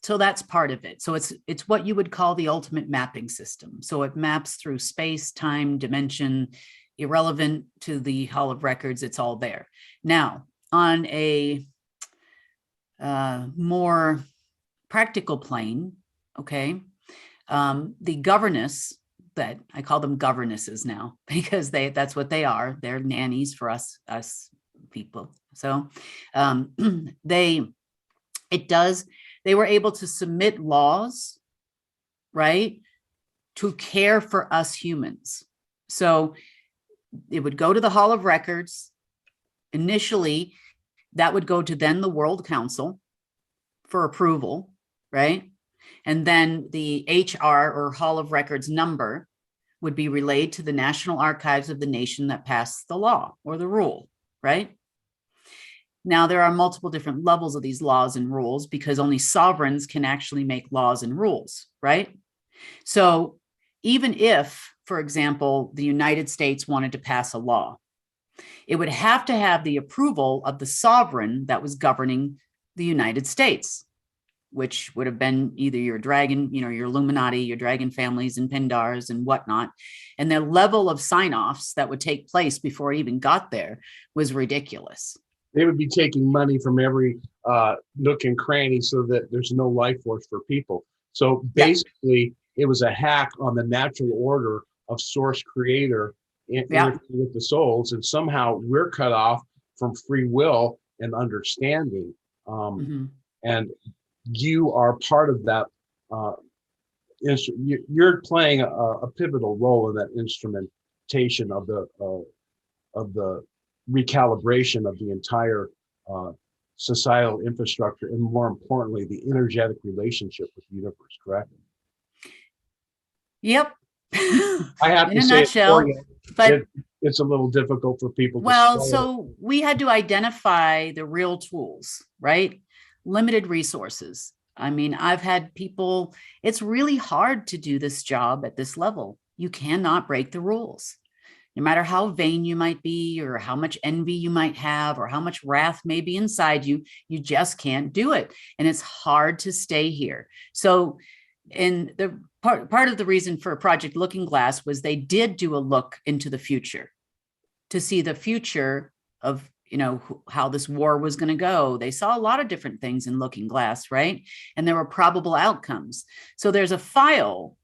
So that's part of it. So it's what you would call the ultimate mapping system. So it maps through space, time, dimension, irrelevant to the Hall of Records. It's all there. Now, on a more practical plane, okay, the governess, that I call them governesses now, because that's what they are. They're nannies for us people. So they were able to submit laws, right, to care for us humans. So it would go to the Hall of Records. Initially, that would go to then the World Council for approval, right? And then the HR, or Hall of Records number, would be relayed to the National Archives of the nation that passed the law or the rule, right? Now, there are multiple different levels of these laws and rules, because only sovereigns can actually make laws and rules, right? So even if, for example, the United States wanted to pass a law, it would have to have the approval of the sovereign that was governing the United States, which would have been either your dragon, your Illuminati, your dragon families and Pindars and whatnot. And the level of sign-offs that would take place before it even got there was ridiculous. They would be taking money from every nook and cranny so that there's no life force for people. So basically, it was a hack on the natural order of source creator with the souls. And somehow we're cut off from free will and understanding. And you are part of that. You're playing a pivotal role in that instrumentation of the recalibration of the entire societal infrastructure, and more importantly, the energetic relationship with the universe, correct? Yep. I have in to a say nutshell, but it's a little difficult for people well, to so we had to identify the real tools, right? Limited resources. I mean, I've had people, it's really hard to do this job at this level. You cannot break the rules. No matter how vain you might be, or how much envy you might have, or how much wrath may be inside you, you just can't do it. And it's hard to stay here. So, and the part of the reason for Project Looking Glass was they did do a look into the future to see the future of, how this war was going to go. They saw a lot of different things in Looking Glass, right? And there were probable outcomes. So there's a file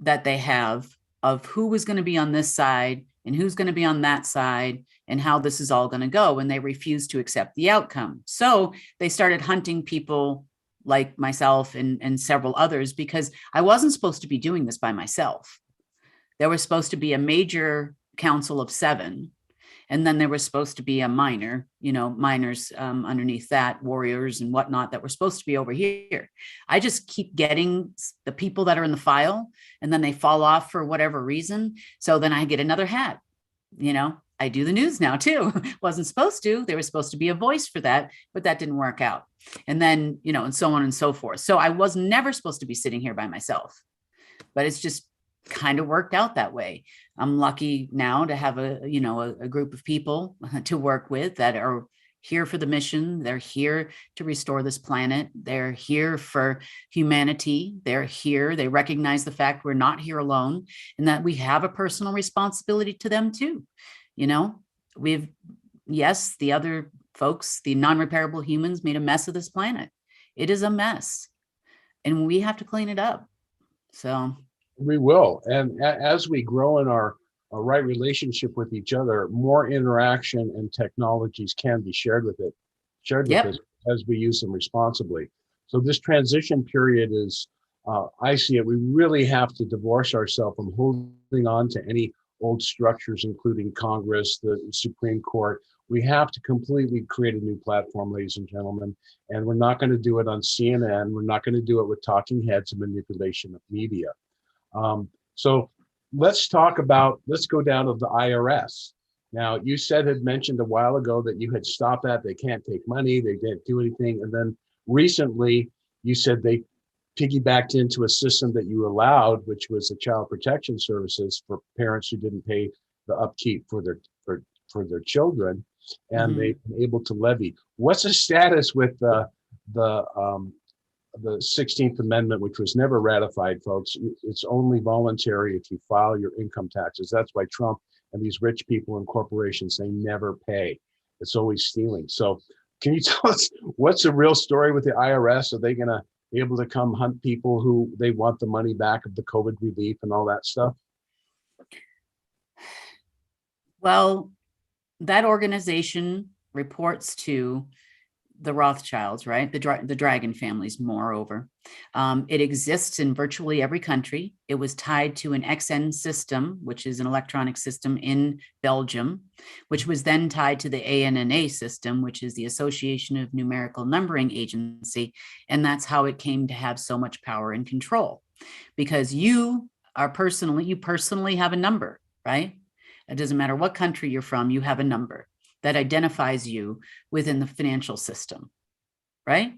that they have of who was going to be on this side and who's going to be on that side and how this is all going to go. And they refused to accept the outcome. So they started hunting people like myself and several others, because I wasn't supposed to be doing this by myself. There was supposed to be a major council of 7. And then there was supposed to be a minor, minors underneath that, warriors and whatnot, that were supposed to be over here. I just keep getting the people that are in the file, and then they fall off for whatever reason. So then I get another hat. I do the news now too. Wasn't supposed to. There was supposed to be a voice for that, but that didn't work out. And then, and so on and so forth. So I was never supposed to be sitting here by myself, but it's just kind of worked out that way. I'm lucky now to have a group of people to work with that are here for the mission. They're here to restore this planet. They're here for humanity. They're here. They recognize the fact we're not here alone, and that we have a personal responsibility to them too. Yes, the other folks, the non-repairable humans, made a mess of this planet. It is a mess, and we have to clean it up. So we will. And as we grow in our right relationship with each other, more interaction and technologies can be shared with it. shared with Yep. us as we use them responsibly. So this transition period is, I see it, we really have to divorce ourselves from holding on to any old structures, including Congress, the Supreme Court. We have to completely create a new platform, ladies and gentlemen, and we're not going to do it on CNN. We're not going to do it with talking heads and manipulation of media. So let's go down to the IRS. Now, you had mentioned a while ago that you had stopped that. They can't take money, they can't do anything. And then recently you said they piggybacked into a system that you allowed, which was the child protection services for parents who didn't pay the upkeep for their children, and they've been able to levy. What's the status with the 16th Amendment, which was never ratified, folks? It's only voluntary if you file your income taxes. That's why Trump and these rich people and corporations, they never pay. It's always stealing. So can you tell us what's the real story with the IRS? Are they going to be able to come hunt people who they want the money back of the COVID relief and all that stuff? Well, that organization reports to the Rothschilds, right? The Dragon families, moreover. It exists in virtually every country. It was tied to an XN system, which is an electronic system in Belgium, which was then tied to the ANNA system, which is the Association of Numerical Numbering Agency. And that's how it came to have so much power and control, because you personally have a number, right? It doesn't matter what country you're from, you have a number that identifies you within the financial system, right?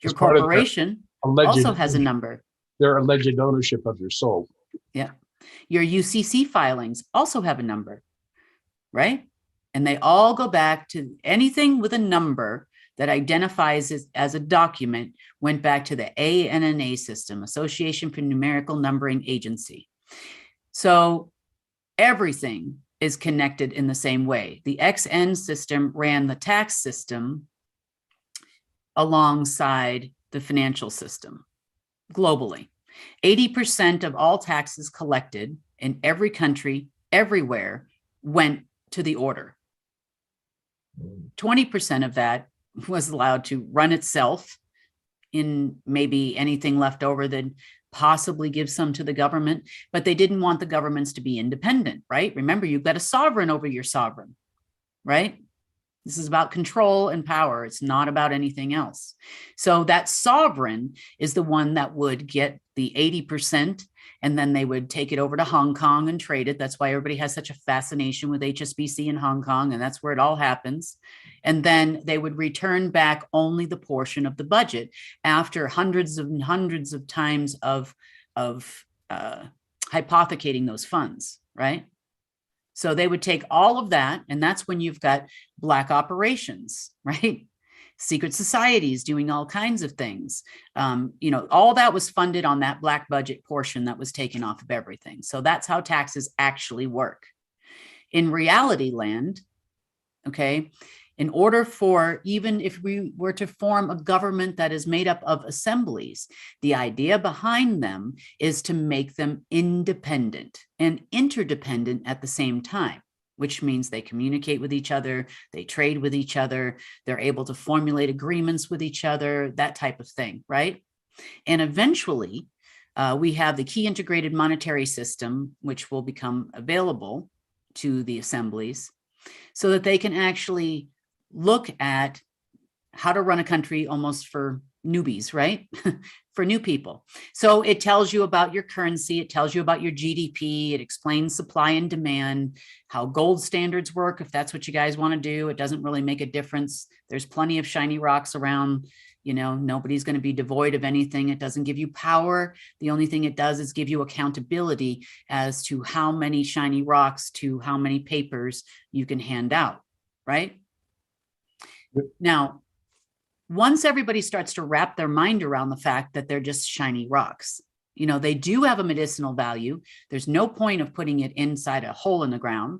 Your corporation also has a number. Their alleged ownership of your soul. Yeah. Your UCC filings also have a number, right? And they all go back to anything with a number that identifies as a document went back to the ANNA system, Association for Numerical Numbering Agency. So everything is connected in the same way. The XN system ran the tax system alongside the financial system globally. 80% of all taxes collected in every country, everywhere, went to the order. 20% of that was allowed to run itself in maybe anything left over that possibly give some to the government, but they didn't want the governments to be independent, right? Remember, you've got a sovereign over your sovereign, right? This is about control and power. It's not about anything else. So that sovereign is the one that would get the 80%, and then they would take it over to Hong Kong and trade it. That's why everybody has such a fascination with HSBC in Hong Kong, and that's where it all happens. And then they would return back only the portion of the budget after hundreds and hundreds of times of hypothecating those funds, right? So they would take all of that, and that's when you've got black operations, right? Secret societies doing all kinds of things. All that was funded on that black budget portion that was taken off of everything. So that's how taxes actually work. In reality land, okay, in order for, even if we were to form a government that is made up of assemblies, the idea behind them is to make them independent and interdependent at the same time, which means they communicate with each other, they trade with each other, they're able to formulate agreements with each other, that type of thing, right? And eventually, we have the key integrated monetary system, which will become available to the assemblies so that they can actually look at how to run a country almost for newbies, right? For new people. So it tells you about your currency. It tells you about your GDP. It explains supply and demand, how gold standards work. If that's what you guys want to do, it doesn't really make a difference. There's plenty of shiny rocks around. Nobody's going to be devoid of anything. It doesn't give you power. The only thing it does is give you accountability as to how many shiny rocks to how many papers you can hand out, right? Now, once everybody starts to wrap their mind around the fact that they're just shiny rocks, they do have a medicinal value. There's no point of putting it inside a hole in the ground,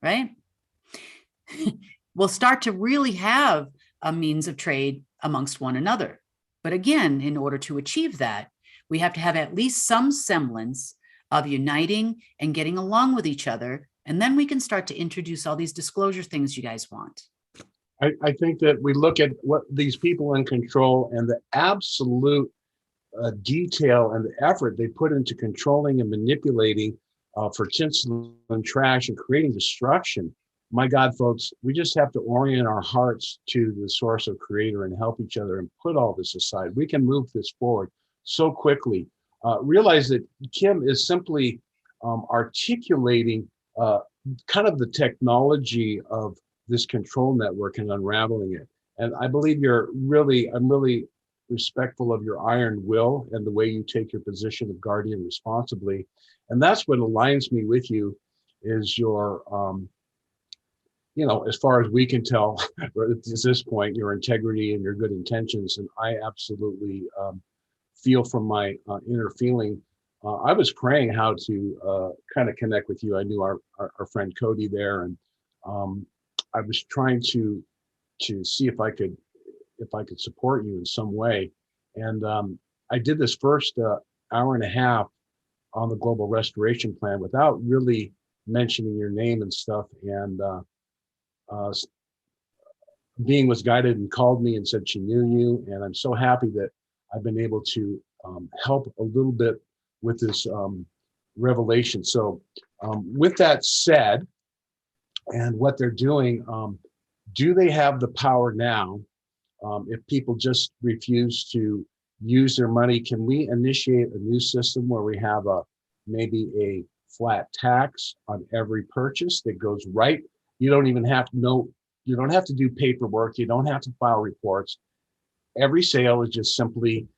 right? We'll start to really have a means of trade amongst one another. But again, in order to achieve that, we have to have at least some semblance of uniting and getting along with each other. And then we can start to introduce all these disclosure things you guys want. I think that we look at what these people in control and the absolute detail and the effort they put into controlling and manipulating for tinsel and trash and creating destruction. My God, folks, we just have to orient our hearts to the source of creator and help each other and put all this aside. We can move this forward so quickly. Realize that Kim is simply articulating kind of the technology of this control network and unraveling it. And I believe I'm really respectful of your iron will and the way you take your position of guardian responsibly. And that's what aligns me with you is your, as far as we can tell, at this point, your integrity and your good intentions. And I absolutely feel from my inner feeling. I was praying how to kind of connect with you. I knew our friend Cody there, and I was trying to see if I could support you in some way. And I did this first hour and a half on the global restoration plan without really mentioning your name and stuff. And being was guided and called me and said she knew you. And I'm so happy that I've been able to help a little bit with this revelation. So with that said, and what they're doing, do they have the power now? If people just refuse to use their money, can we initiate a new system where we have maybe a flat tax on every purchase that goes right? You don't even have to know, you don't have to do paperwork, you don't have to file reports. Every sale is just simply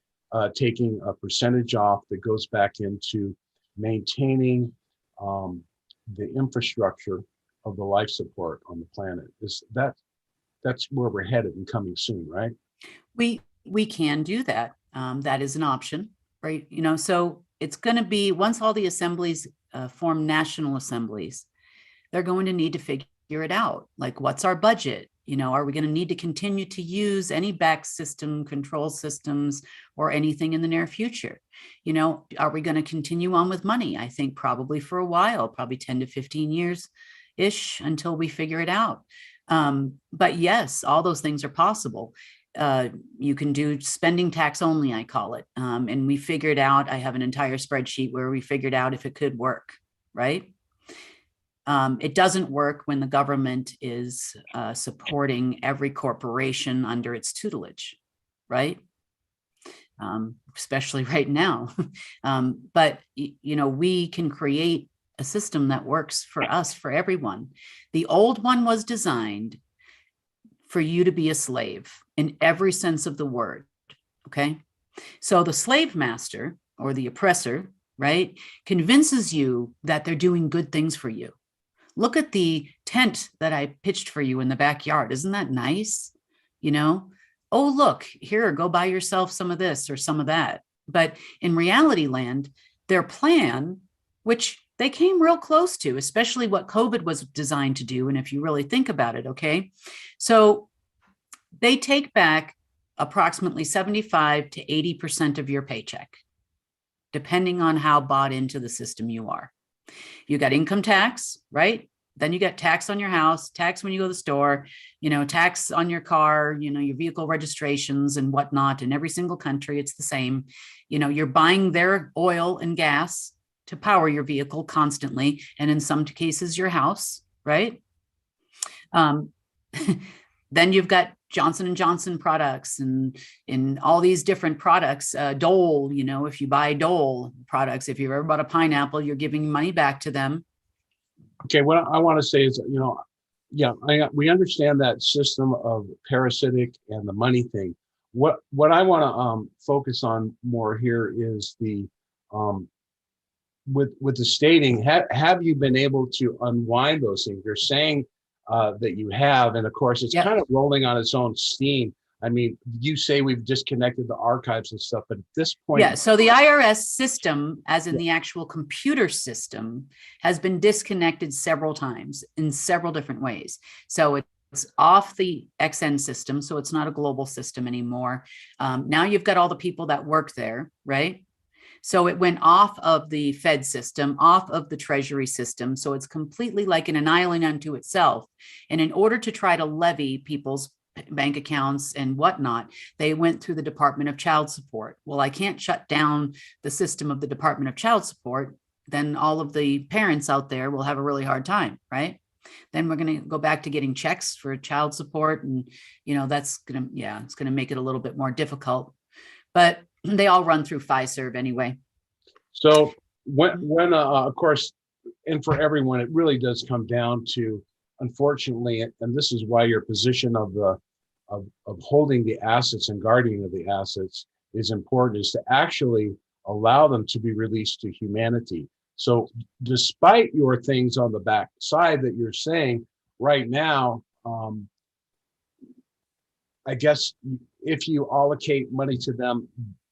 taking a percentage off that goes back into maintaining the infrastructure of the life support on the planet. That's where we're headed and coming soon, right? We can do that. That is an option, right? So it's going to be, once all the assemblies form national assemblies, they're going to need to figure it out. Like, what's our budget? Are we going to need to continue to use any back system, control systems, or anything in the near future? Are we going to continue on with money? I think probably for a while, probably 10 to 15 years-ish until we figure it out. But yes, all those things are possible. You can do spending tax only, I call it. And we figured out, I have an entire spreadsheet where we figured out if it could work, right? It doesn't work when the government is supporting every corporation under its tutelage, right? Especially right now. But, we can create a system that works for us, for everyone. The old one was designed for you to be a slave in every sense of the word, okay? So the slave master or the oppressor, right, convinces you that they're doing good things for you. Look at the tent that I pitched for you in the backyard. Isn't that nice? Oh, look, here, go buy yourself some of this or some of that. But in reality land, their plan, which they came real close to, especially what COVID was designed to do. And if you really think about it, okay, so they take back approximately 75 to 80% of your paycheck, depending on how bought into the system you are. You got income tax, right? Then you get tax on your house, tax when you go to the store, tax on your car, your vehicle registrations and whatnot. In every single country, it's the same. You're buying their oil and gas to power your vehicle constantly, and in some cases your house, right? Then you've got Johnson & Johnson products and in all these different products, Dole, if you buy Dole products, if you've ever bought a pineapple, you're giving money back to them. Okay, what I want to say is, we understand that system of parasitic and the money thing. What I want to focus on more here is the with the stating, have you been able to unwind those things? You're saying that you have, and of course it's kind of rolling on its own steam. I mean, you say we've disconnected the archives and stuff, but at this point, yeah. So the IRS system, as in the actual computer system, has been disconnected several times in several different ways. So it's off the XN system, so it's not a global system anymore. Now you've got all the people that work there, right? So it went off of the Fed system, off of the Treasury system. So it's completely like an island unto itself. And in order to try to levy people's bank accounts and whatnot, they went through the Department of Child Support. Well, I can't shut down the system of the Department of Child Support. Then all of the parents out there will have a really hard time, right? Then we're going to go back to getting checks for child support. And, that's going to, it's going to make it a little bit more difficult. But they all run through FISERV anyway. So when of course, and for everyone, it really does come down to, unfortunately, and this is why your position of holding the assets and guardian of the assets is important, is to actually allow them to be released to humanity. So despite your things on the back side that you're saying right now, I guess if you allocate money to them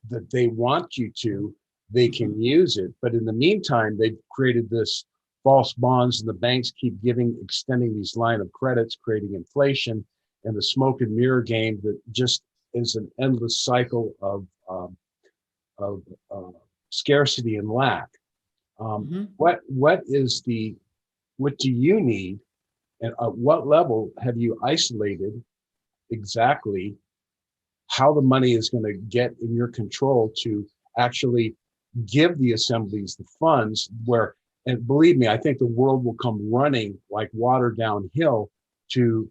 that they want you to, they can use it. But in the meantime, they've created this false bonds, and the banks keep extending these line of credits, creating inflation and the smoke and mirror game that just is an endless cycle of scarcity and lack. What do you need, and at what level have you isolated exactly how the money is going to get in your control to actually give the assemblies the funds where, and believe me, I think the world will come running like water downhill to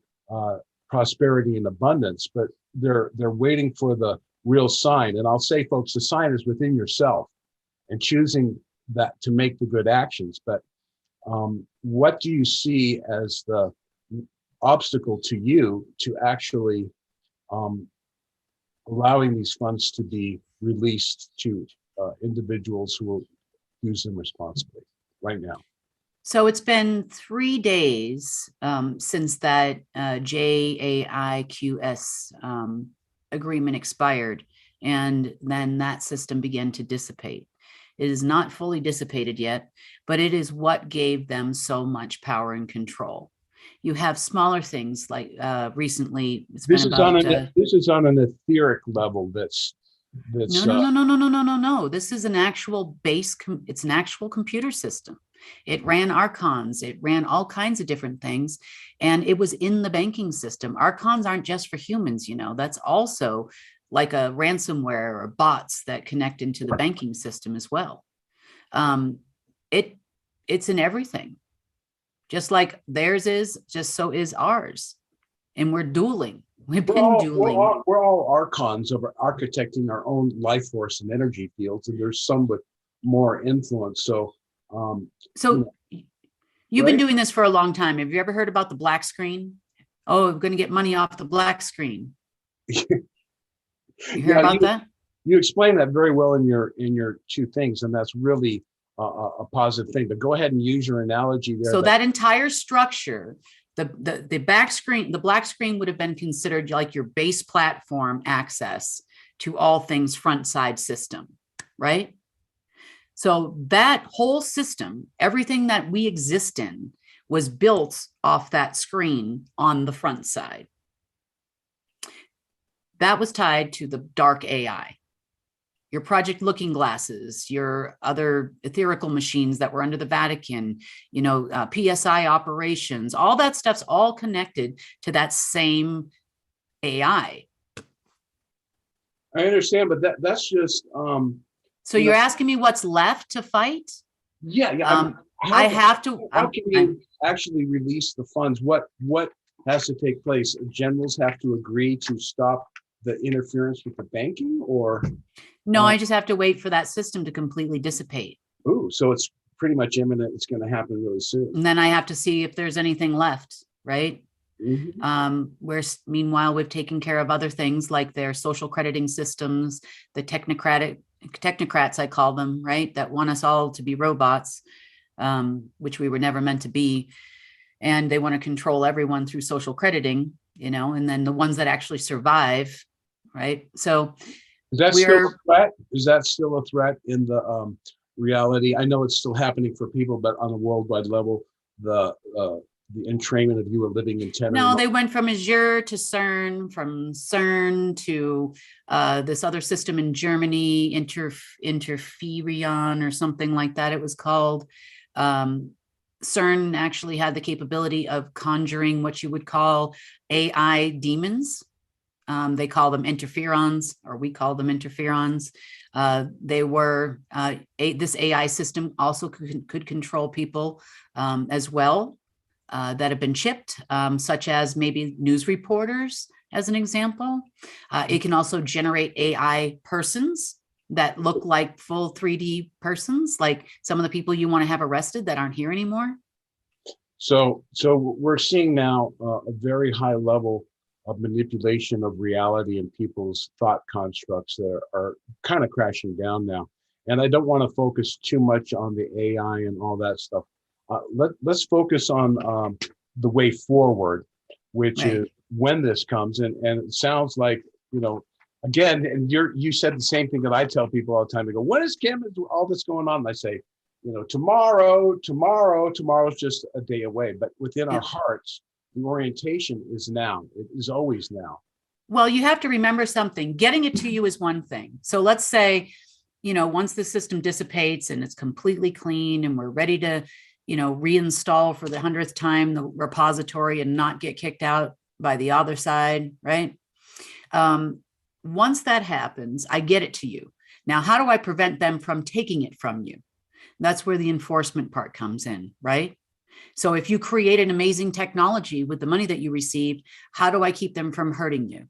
prosperity and abundance, but they're waiting for the real sign. And I'll say, folks, the sign is within yourself and choosing that to make the good actions. But what do you see as the obstacle to you to actually allowing these funds to be released to individuals who will use them responsibly right now? So it's been 3 days since that JAIQS agreement expired, and then that system began to dissipate. It is not fully dissipated yet, but it is what gave them so much power and control. You have smaller things like recently. This is on an etheric level. That's no. This is an actual base. It's an actual computer system. It ran archons. It ran all kinds of different things, and it was in the banking system. Archons aren't just for humans, That's also like a ransomware or bots that connect into the banking system as well. It's in everything. Just like theirs is, just so is ours. And we're dueling. We've been dueling. We're all archons of architecting our own life force and energy fields, and there's some with more influence. So you've been doing this for a long time. Have you ever heard about the black screen? Oh, we're going to get money off the black screen. You hear about that? You explain that very well in your two things, and that's really a positive thing. But go ahead and use your analogy there. So that entire structure, the black screen would have been considered like your base platform access to all things front side system, right? So that whole system, everything that we exist in, was built off that screen on the front side. That was tied to the dark AI, your Project Looking Glasses, your other etherical machines that were under the Vatican, PSI operations, all that stuff's all connected to that same AI. I understand, but that's just. So you're asking me what's left to fight? Yeah. I have to. How can you actually release the funds? What has to take place? Generals have to agree to stop the interference with the banking, or? No, I just have to wait for that system to completely dissipate. Ooh, so it's pretty much imminent. It's going to happen really soon. And then I have to see if there's anything left, right? Mm-hmm. Meanwhile, we've taken care of other things like their social crediting systems, the technocrats, I call them, right? That want us all to be robots, which we were never meant to be. And they want to control everyone through social crediting, and then the ones that actually survive, right? So is that still a threat? Is that still a threat in the reality? I know it's still happening for people, but on a worldwide level, the the entrainment of you were living in 10 No, they went from Azure to CERN, from CERN to this other system in Germany, Interferion or something like that it was called. CERN actually had the capability of conjuring what you would call AI demons. They call them interferons, or we call them interferons. They were, this AI system also could control people as well. That have been chipped, such as maybe news reporters, as an example. It can also generate AI persons that look like full 3D persons, like some of the people you want to have arrested that aren't here anymore. So we're seeing now a very high level of manipulation of reality and people's thought constructs that are kind of crashing down now. And I don't want to focus too much on the AI and all that stuff. Let's focus on the way forward, which is when this comes. And it sounds like, you know, again, and you said the same thing that I tell people all the time. They go, when is Kim, all this going on? And I say, you know, tomorrow's just a day away. But within our hearts, the orientation is now. It is always now. Well, you have to remember something. Getting it to you is one thing. So let's say, you know, once the system dissipates and it's completely clean and we're ready to, you know, reinstall for the 100th time the repository and not get kicked out by the other side, right? Once that happens, I get it to you. Now, how do I prevent them from taking it from you? That's where the enforcement part comes in, right? So if you create an amazing technology with the money that you received, how do I keep them from hurting you?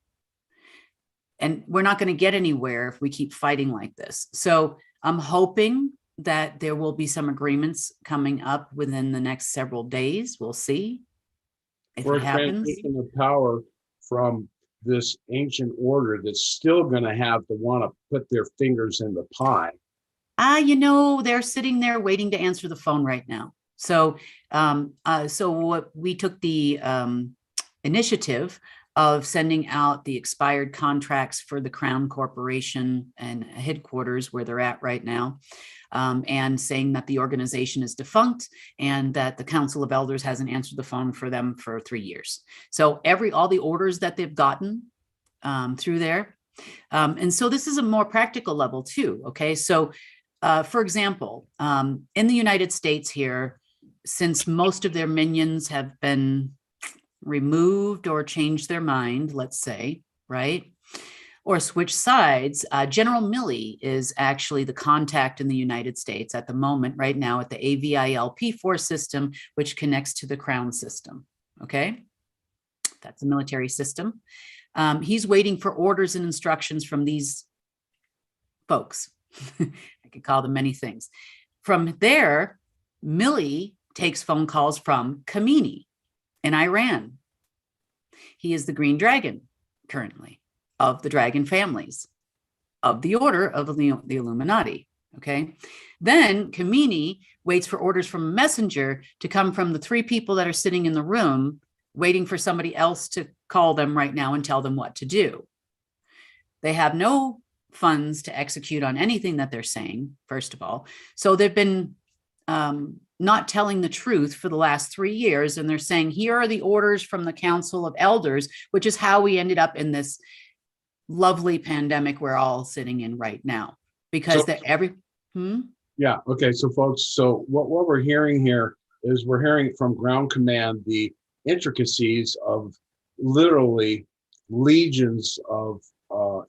And we're not going to get anywhere if we keep fighting like this. So I'm hoping that there will be some agreements coming up within the next several days. We'll see if it happens. Transition of power from this ancient order that's still going to have to want to put their fingers in the pie. You know, they're sitting there waiting to answer the phone right now. So, so we took the initiative of sending out the expired contracts for the Crown Corporation and headquarters where they're at right now, and saying that the organization is defunct and that the Council of Elders hasn't answered the phone for them for 3 years. So all the orders that they've gotten through there. And so this is a more practical level too. Okay. So for example, in the United States here, since most of their minions have been removed or changed their mind, let's say, right? Or switch sides, General Milley is actually the contact in the United States at the moment, right now, at the AVIL P4 system, which connects to the Crown system, okay? That's a military system. He's waiting for orders and instructions from these folks. I could call them many things. From there, Milley takes phone calls from Khomeini in Iran. He is the Green Dragon currently of the dragon families of the order of the Illuminati. Okay. Then Khomeini waits for orders from a messenger to come from the 3 people that are sitting in the room, waiting for somebody else to call them right now and tell them what to do. They have no funds to execute on anything that they're saying, first of all. So they've been not telling the truth for the last 3 years. And they're saying, here are the orders from the Council of Elders, which is how we ended up in this lovely pandemic we're all sitting in right now. Because Yeah. Okay. So folks, so what we're hearing here is we're hearing from ground command the intricacies of literally legions of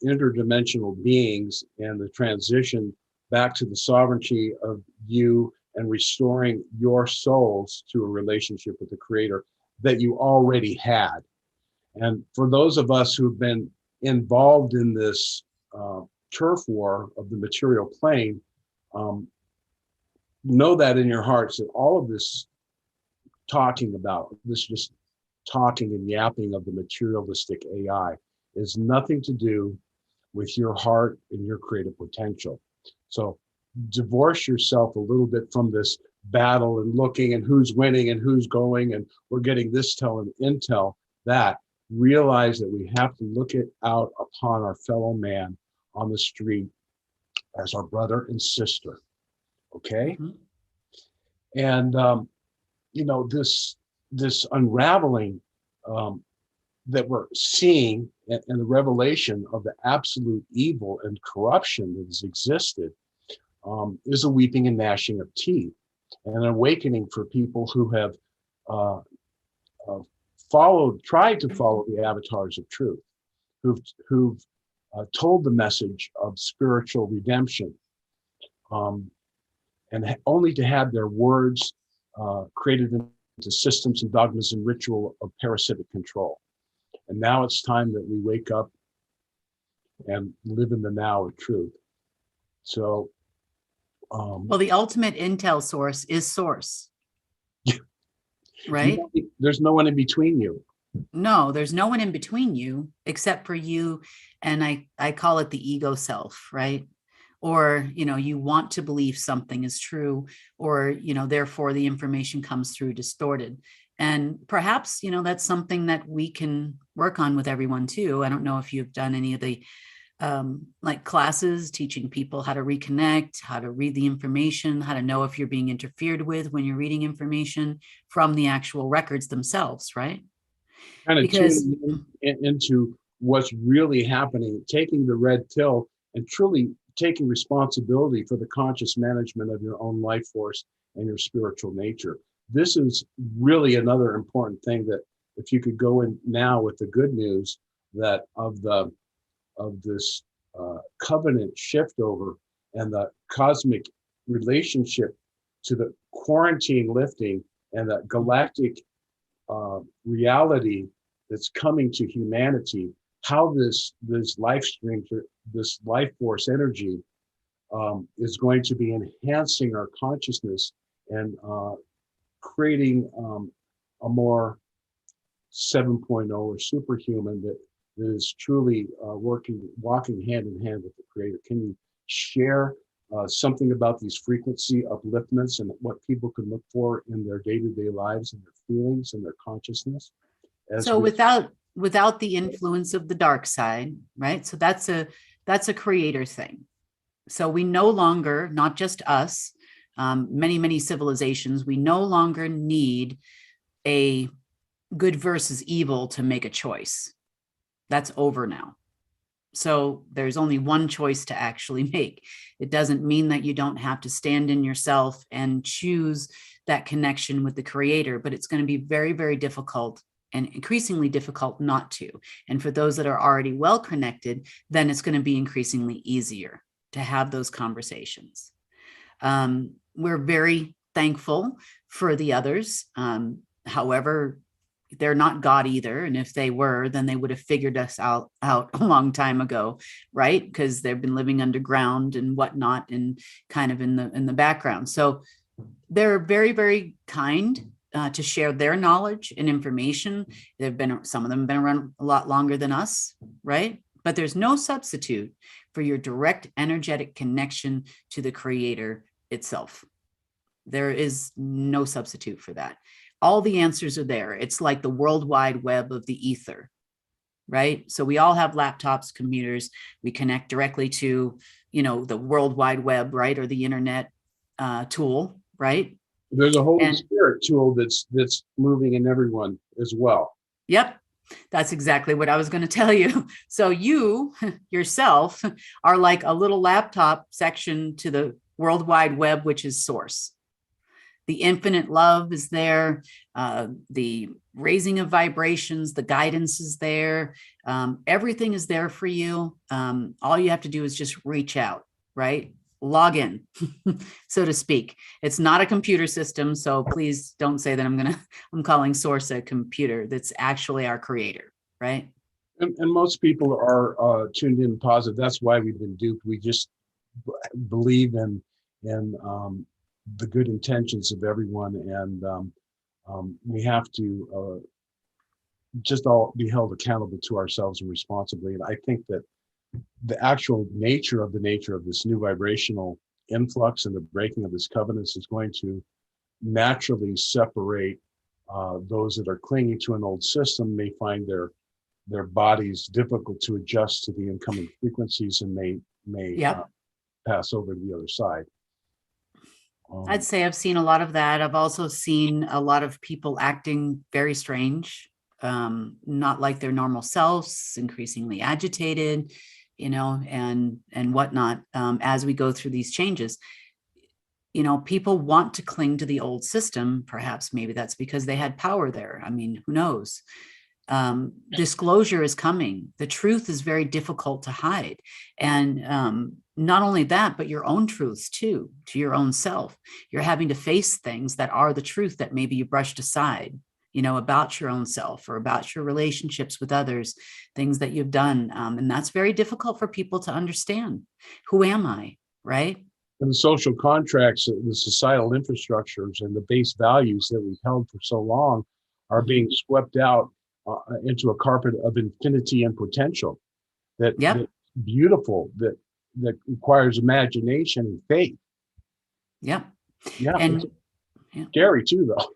interdimensional beings and the transition back to the sovereignty of you and restoring your souls to a relationship with the Creator that you already had. And for those of us who've been involved in this turf war of the material plane, know that in your hearts that all of this talking about, this just talking and yapping of the materialistic AI is nothing to do with your heart and your creative potential. So divorce yourself a little bit from this battle and looking and who's winning and who's going and we're getting this intel that. Realize that we have to look out upon our fellow man on the street as our brother and sister. Okay. Mm-hmm. And you know, this this unraveling that we're seeing, and the revelation of the absolute evil and corruption that has existed, is a weeping and gnashing of teeth, and an awakening for people who have tried to follow the avatars of truth, who've told the message of spiritual redemption, and only to have their words created into systems and dogmas and ritual of parasitic control. And now it's time that we wake up and live in the now of truth. So, Well, the ultimate intel source is source, right? There's no one in between you. No, there's no one in between you except for you. And I call it the ego self, right? Or, you want to believe something is true, or, therefore the information comes through distorted. And perhaps, that's something that we can work on with everyone too. I don't know if you've done any of the like classes teaching people how to reconnect, how to read the information, how to know if you're being interfered with when you're reading information from the actual records themselves, right? Kind of Because tuning into what's really happening, taking the red pill and truly taking responsibility for the conscious management of your own life force and your spiritual nature. This is really another important thing, that if you could go in now with the good news that of this covenant shift over and the cosmic relationship to the quarantine lifting and the galactic reality that's coming to humanity, how this life stream, this life force energy is going to be enhancing our consciousness and creating a more 7.0 or superhuman that is truly walking hand in hand with the Creator. Can you share something about these frequency upliftments and what people can look for in their day-to-day lives and their feelings and their consciousness? So without the influence of the dark side, right? So that's a creator thing. So we no longer, not just us, many civilizations, we no longer need a good versus evil to make a choice. That's over now. So there's only one choice to actually make. It doesn't mean that you don't have to stand in yourself and choose that connection with the Creator, but it's going to be very, very difficult and increasingly difficult not to. And for those that are already well connected, then it's going to be increasingly easier to have those conversations. We're very thankful for the others. However, they're not God either. And if they were, then they would have figured us out a long time ago, right? Because they've been living underground and whatnot and kind of in the background. So they're very, very kind to share their knowledge and information. Some of them have been around a lot longer than us, right? But there's no substitute for your direct energetic connection to the Creator itself. There is no substitute for that. All the answers are there. It's like the world wide web of the ether, right? So we all have laptops, computers. We connect directly to, the world wide web, right? Or the internet tool, right? There's a Holy Spirit tool that's moving in everyone as well. Yep. That's exactly what I was going to tell you. So you yourself are like a little laptop section to the world wide web, which is source. The infinite love is there. The raising of vibrations, the guidance is there. Everything is there for you. All you have to do is just reach out, right? Log in, so to speak. It's not a computer system. So please don't say that I'm calling source a computer. That's actually our Creator, right? And most people are tuned in positive. That's why we've been duped. We just believe in the good intentions of everyone, and we have to just all be held accountable to ourselves and responsibly. And I think that the actual nature of this new vibrational influx and the breaking of this covenants is going to naturally separate those that are clinging to an old system, may find their bodies difficult to adjust to the incoming frequencies, and may pass over to the other side. I'd say I've seen a lot of that. I've also seen a lot of people acting very strange, not like their normal selves, increasingly agitated, and whatnot, as we go through these changes. People want to cling to the old system. Perhaps maybe that's because they had power there. I mean, who knows? Disclosure is coming. The truth is very difficult to hide. And not only that, but your own truths too, to your own self. You're having to face things that are the truth that maybe you brushed aside, about your own self or about your relationships with others, things that you've done. And that's very difficult for people to understand. Who am I, right? And the social contracts, the societal infrastructures, and the base values that we've held for so long are being swept out into a carpet of infinity and potential. That's beautiful. That requires imagination and faith. Yep. Yeah. And scary too, though.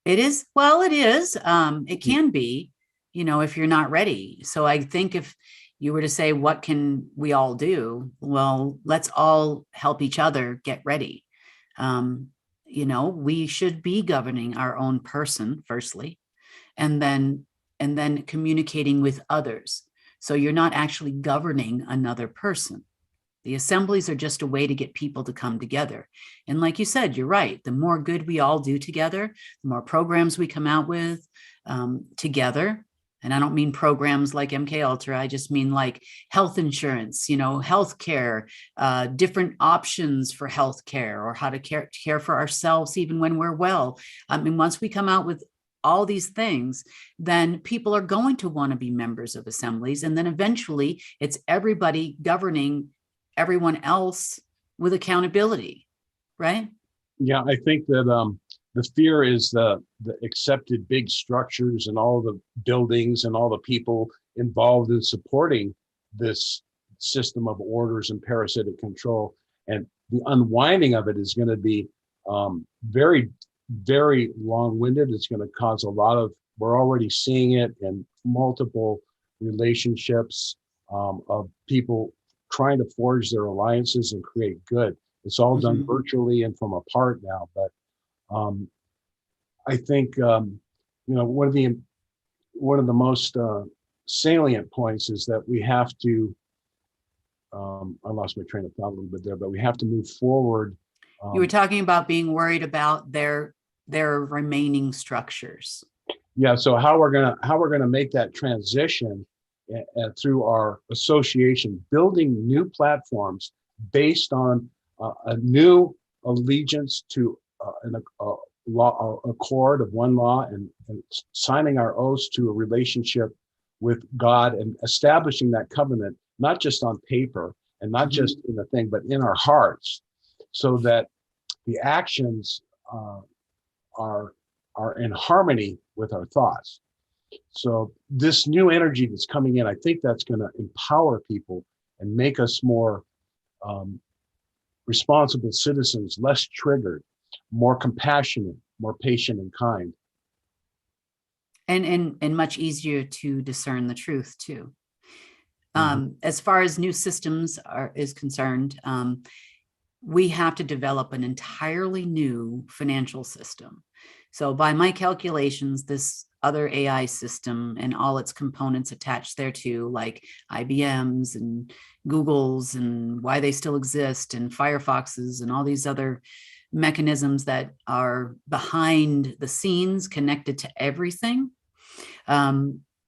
It is. Well, it is. It can be, if you're not ready. So I think if you were to say, what can we all do? Well, let's all help each other get ready. We should be governing our own person, firstly, and then communicating with others. So you're not actually governing another person. The assemblies are just a way to get people to come together. And like you said, you're right. The more good we all do together, the more programs we come out with together. And I don't mean programs like MK Ultra. I just mean like health insurance, healthcare, different options for healthcare, or how to care for ourselves even when we're well. I mean, once we come out with all these things, then people are going to want to be members of assemblies. And then eventually it's everybody governing everyone else with accountability, right? Yeah, I think that the fear is the accepted big structures and all the buildings and all the people involved in supporting this system of orders and parasitic control. And the unwinding of it is going to be very, very long-winded. It's going to cause we're already seeing it in multiple relationships of people trying to forge their alliances and create good. It's all done virtually and from apart now. But I think one of the most salient points is that we have to. I lost my train of thought a little bit there, but we have to move forward. You were talking about being worried about their remaining structures. Yeah. So how we're gonna make that transition through our association, building new platforms based on a new allegiance to a accord of one law, and signing our oaths to a relationship with God, and establishing that covenant, not just on paper and not just in the thing, but in our hearts, so that the actions are in harmony with our thoughts. So this new energy that's coming in, I think that's going to empower people and make us more responsible citizens, less triggered, more compassionate, more patient and kind. And much easier to discern the truth too. As far as new systems is concerned, we have to develop an entirely new financial system. So by my calculations, this other AI system and all its components attached thereto, like IBM's and Google's, and why they still exist, and Firefox's, and all these other mechanisms that are behind the scenes connected to everything,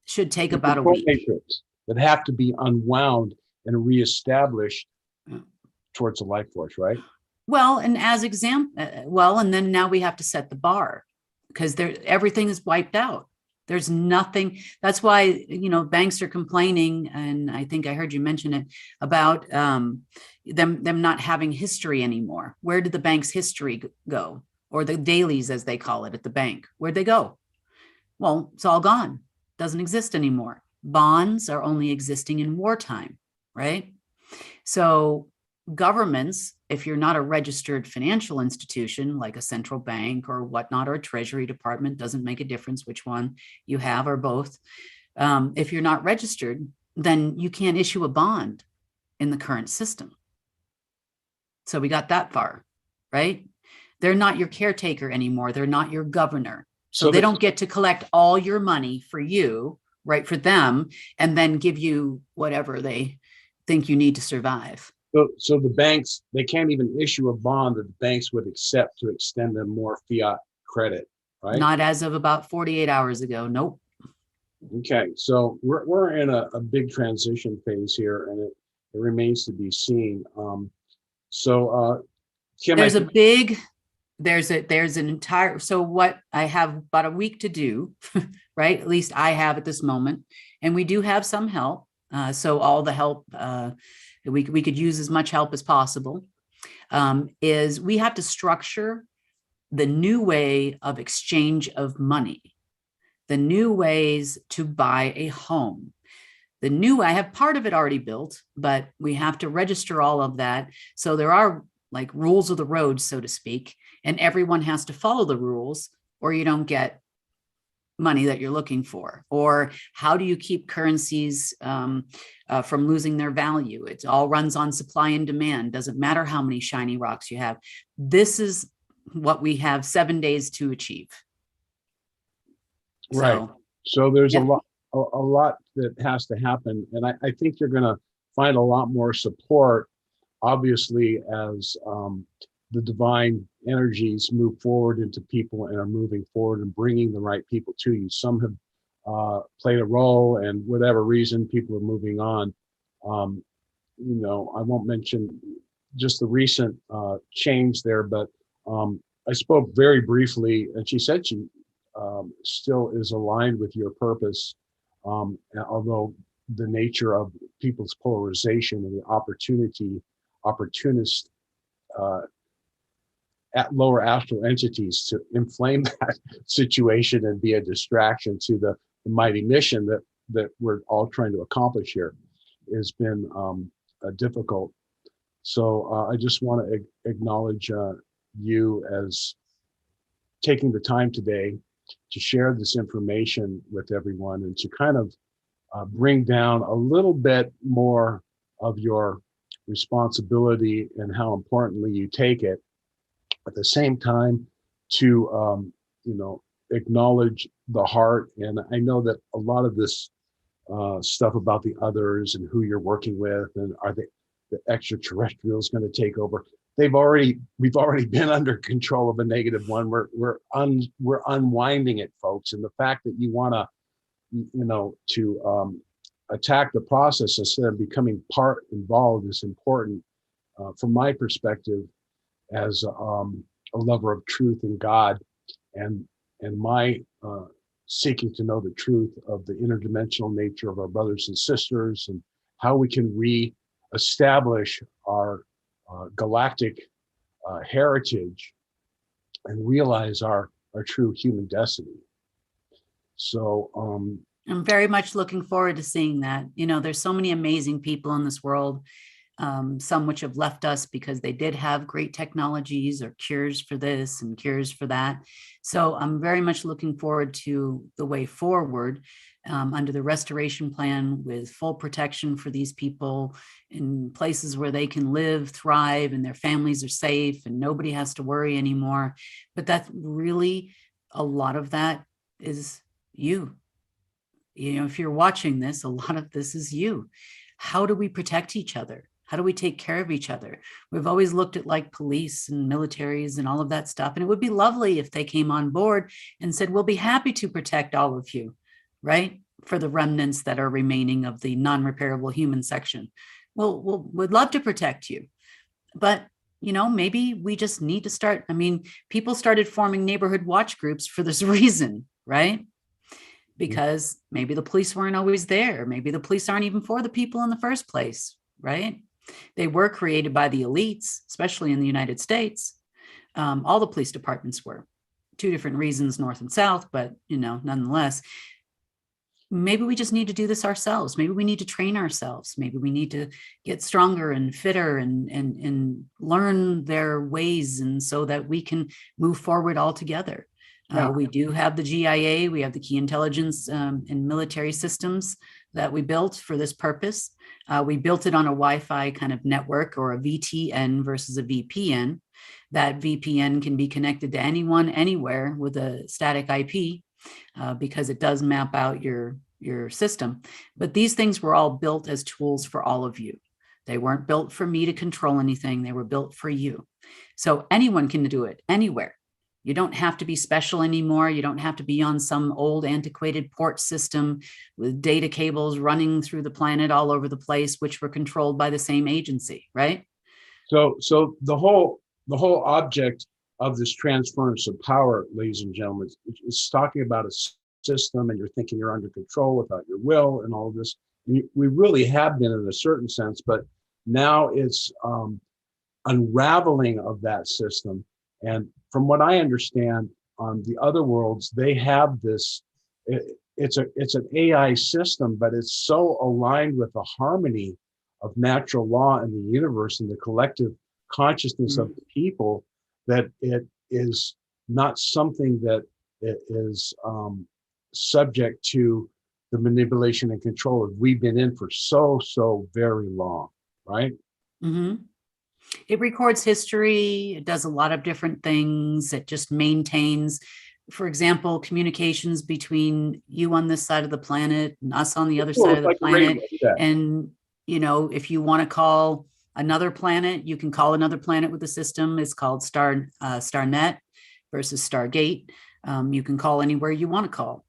should take about a week. That have to be unwound and reestablished towards a life force, right? Well, and and then now we have to set the bar, because everything is wiped out. There's nothing. That's why, banks are complaining. And I think I heard you mention it about them not having history anymore. Where did the bank's history go? Or the dailies, as they call it at the bank, where'd they go? Well, it's all gone. Doesn't exist anymore. Bonds are only existing in wartime, right? So governments, if you're not a registered financial institution like a central bank or whatnot, or a treasury department, doesn't make a difference which one you have or both. If you're not registered, then you can't issue a bond in the current system. So we got that far, right? They're not your caretaker anymore. They're not your governor. So So they the- don't get to collect all your money for you, right, for them, and then give you whatever they think you need to survive. So the banks, they can't even issue a bond that the banks would accept to extend them more fiat credit, right? Not as of about 48 hours ago. Nope. Okay, so we're in a big transition phase here, and it remains to be seen. Kim, There's a big, there's an entire, so what I have about a week to do, right? At least I have at this moment. And we do have some help. So all the help, we could use as much help as possible, is we have to structure the new way of exchange of money, the new ways to buy a home. I have part of it already built, but we have to register all of that. So there are like rules of the road, so to speak, and everyone has to follow the rules or you don't get money that you're looking for. Or how do you keep currencies from losing their value? It all runs on supply and demand. Doesn't matter how many shiny rocks you have. This is what we have 7 days to achieve. right. So there's Yep. a lot that has to happen, and I think you're going to find a lot more support, obviously, as the divine energies move forward into people and are moving forward and bringing the right people to you. Some have played a role, and whatever reason, people are moving on. I won't mention just the recent change there, but I spoke very briefly, and she said she still is aligned with your purpose, although the nature of people's polarization and the opportunist at lower astral entities to inflame that situation and be a distraction to the mighty mission that we're all trying to accomplish here has been difficult. So I just want to acknowledge you as taking the time today to share this information with everyone and to kind of bring down a little bit more of your responsibility and how importantly you take it. At the same time, to acknowledge the heart. And I know that a lot of this stuff about the others and who you're working with and are the extraterrestrials going to take over? We've already been under control of a negative one. We're unwinding it, folks. And the fact that you want to attack the process instead of becoming part involved is important from my perspective as a lover of truth and God, and my seeking to know the truth of the interdimensional nature of our brothers and sisters and how we can re-establish our galactic heritage and realize our true human destiny. So I'm very much looking forward to seeing that. There's so many amazing people in this world, some which have left us because they did have great technologies or cures for this and cures for that. So I'm very much looking forward to the way forward under the restoration plan with full protection for these people in places where they can live, thrive, and their families are safe and nobody has to worry anymore. But that's really, a lot of that is you. If you're watching this, a lot of this is you. How do we protect each other? How do we take care of each other? We've always looked at like police and militaries and all of that stuff. And it would be lovely if they came on board and said, we'll be happy to protect all of you, right? For the remnants that are remaining of the non-repairable human section. We'd love to protect you. But, maybe we just need to start. People started forming neighborhood watch groups for this reason, right? Because maybe the police weren't always there. Maybe the police aren't even for the people in the first place, right? They were created by the elites, especially in the United States. All the police departments were. Two different reasons, north and south, but, nonetheless, maybe we just need to do this ourselves. Maybe we need to train ourselves. Maybe we need to get stronger and fitter and learn their ways, and so that we can move forward all together. We do have the GIA, we have the key intelligence and military systems that we built for this purpose. We built it on a Wi-Fi kind of network, or a VTN versus a VPN. That VPN can be connected to anyone, anywhere with a static IP because it does map out your system. But these things were all built as tools for all of you. They weren't built for me to control anything. They were built for you. So anyone can do it anywhere. You don't have to be special anymore. You don't have to be on some old antiquated port system with data cables running through the planet all over the place, which were controlled by the same agency, right? So the whole object of this transference of power, ladies and gentlemen, is talking about a system, and you're thinking you're under control without your will and all of this. We really have been in a certain sense, but now it's unraveling of that system. And from what I understand, on the other worlds, they have this. It's an AI system, but it's so aligned with the harmony of natural law in the universe and the collective consciousness of the people that it is not something that it is subject to the manipulation and control that we've been in for so very long, right? Mm-hmm. It records history. It does a lot of different things. It just maintains, for example, communications between you on this side of the planet and us on the other side of the planet. And, you know, if you want to call another planet, you can call another planet with the system. It's called StarNet versus Stargate. You can call anywhere you want to call.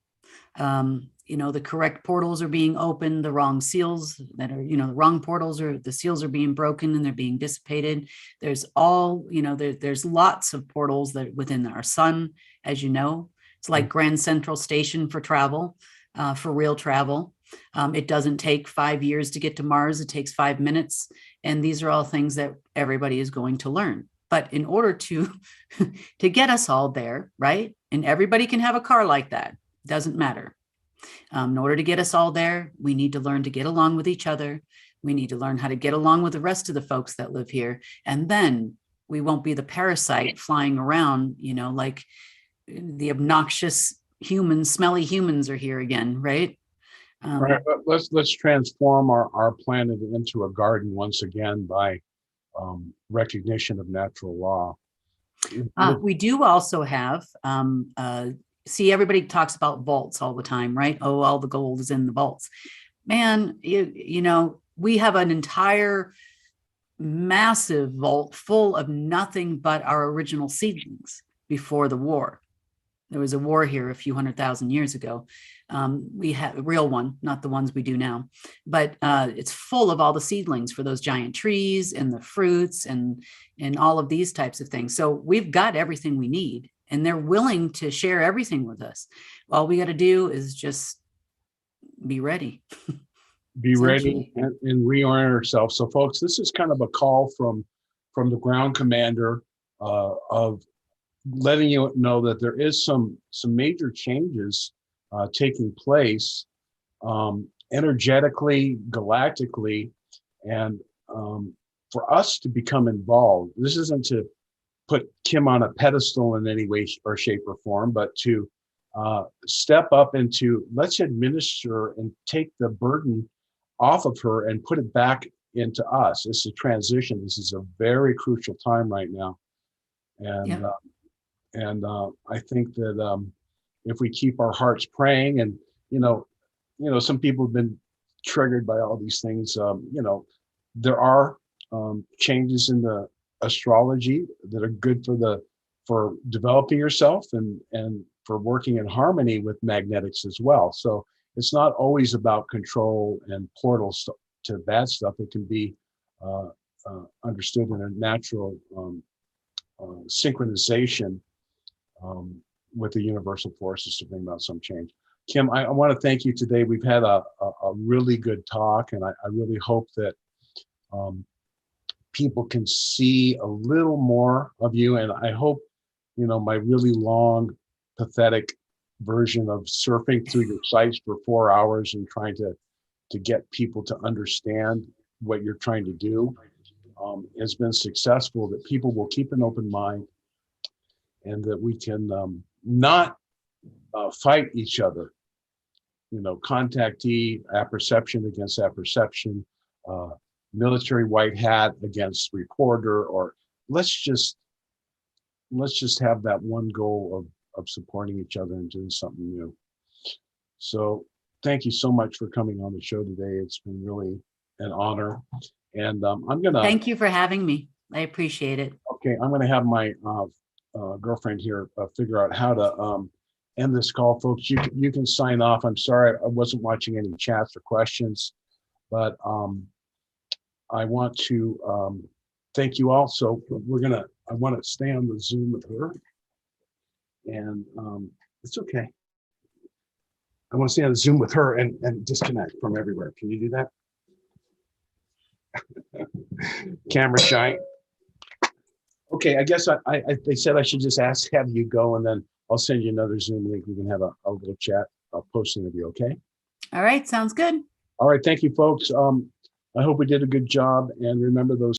You know, the correct portals are being opened, the wrong seals that are, you know, the wrong portals or the seals are being broken and they're being dissipated. There's all, you know, there's lots of portals that within our sun, as you know. It's like Grand Central Station for travel, for real travel. It doesn't take 5 years to get to Mars. It takes 5 minutes. And these are all things that everybody is going to learn. But in order to get us all there, right? And everybody can have a car like that. Doesn't matter. In order to get us all there, we need to learn to get along with each other. We need to learn how to get along with the rest of the folks that live here. And then we won't be the parasite flying around, you know, like the obnoxious humans, smelly humans are here again, right? Right. Let's transform our planet into a garden once again by recognition of natural law. We do also have see, everybody talks about vaults all the time, right? Oh, all the gold is in the vaults. Man, you know, we have an entire massive vault full of nothing but our original seedlings before the war. There was a war here a few 100,000 years ago. We had a real one, not the ones we do now, but it's full of all the seedlings for those giant trees and the fruits and all of these types of things. So we've got everything we need. And they're willing to share everything with us. All we got to do is just be ready. Be ready and reorient ourselves. So, folks, this is kind of a call from the ground commander of letting you know that there is some major changes taking place energetically, galactically, and for us to become involved. This isn't to put Kim on a pedestal in any way or shape or form, but to step up into, let's administer and take the burden off of her and put it back into us. It's a transition. This is a very crucial time right now. And I think that if we keep our hearts praying, and, you know, some people have been triggered by all these things. You know, there are changes in the astrology that are good for developing yourself and for working in harmony with magnetics as well. So it's not always about control and portals to bad stuff. It can be understood in a natural synchronization with the universal forces to bring about some change. Kim, I want to thank you today. We've had a really good talk, and I really hope that people can see a little more of you. And I hope, you know, my really long, pathetic version of surfing through your sites for 4 hours and trying to get people to understand what you're trying to do has been successful, that people will keep an open mind and that we can not fight each other. You know, contactee, apperception against apperception, military white hat against reporter, or let's just let's just have that one goal of supporting each other and doing something new. So thank you so much for coming on the show today. It's been really an honor. And I'm gonna Thank you for having me. I appreciate it. okay. I'm gonna have my girlfriend here figure out how to end this call, folks. You can sign off. I'm sorry I wasn't watching any chats or questions, but I want to thank you all. So I want to stay on the Zoom with her, and it's okay. I want to stay on the Zoom with her and disconnect from everywhere. Can you do that? Camera shy. Okay, I guess they said I should just have you go, and then I'll send you another Zoom link. We can have a little chat. I'll post interview. Okay. All right. Sounds good. All right. Thank you, folks. I hope we did a good job, and remember those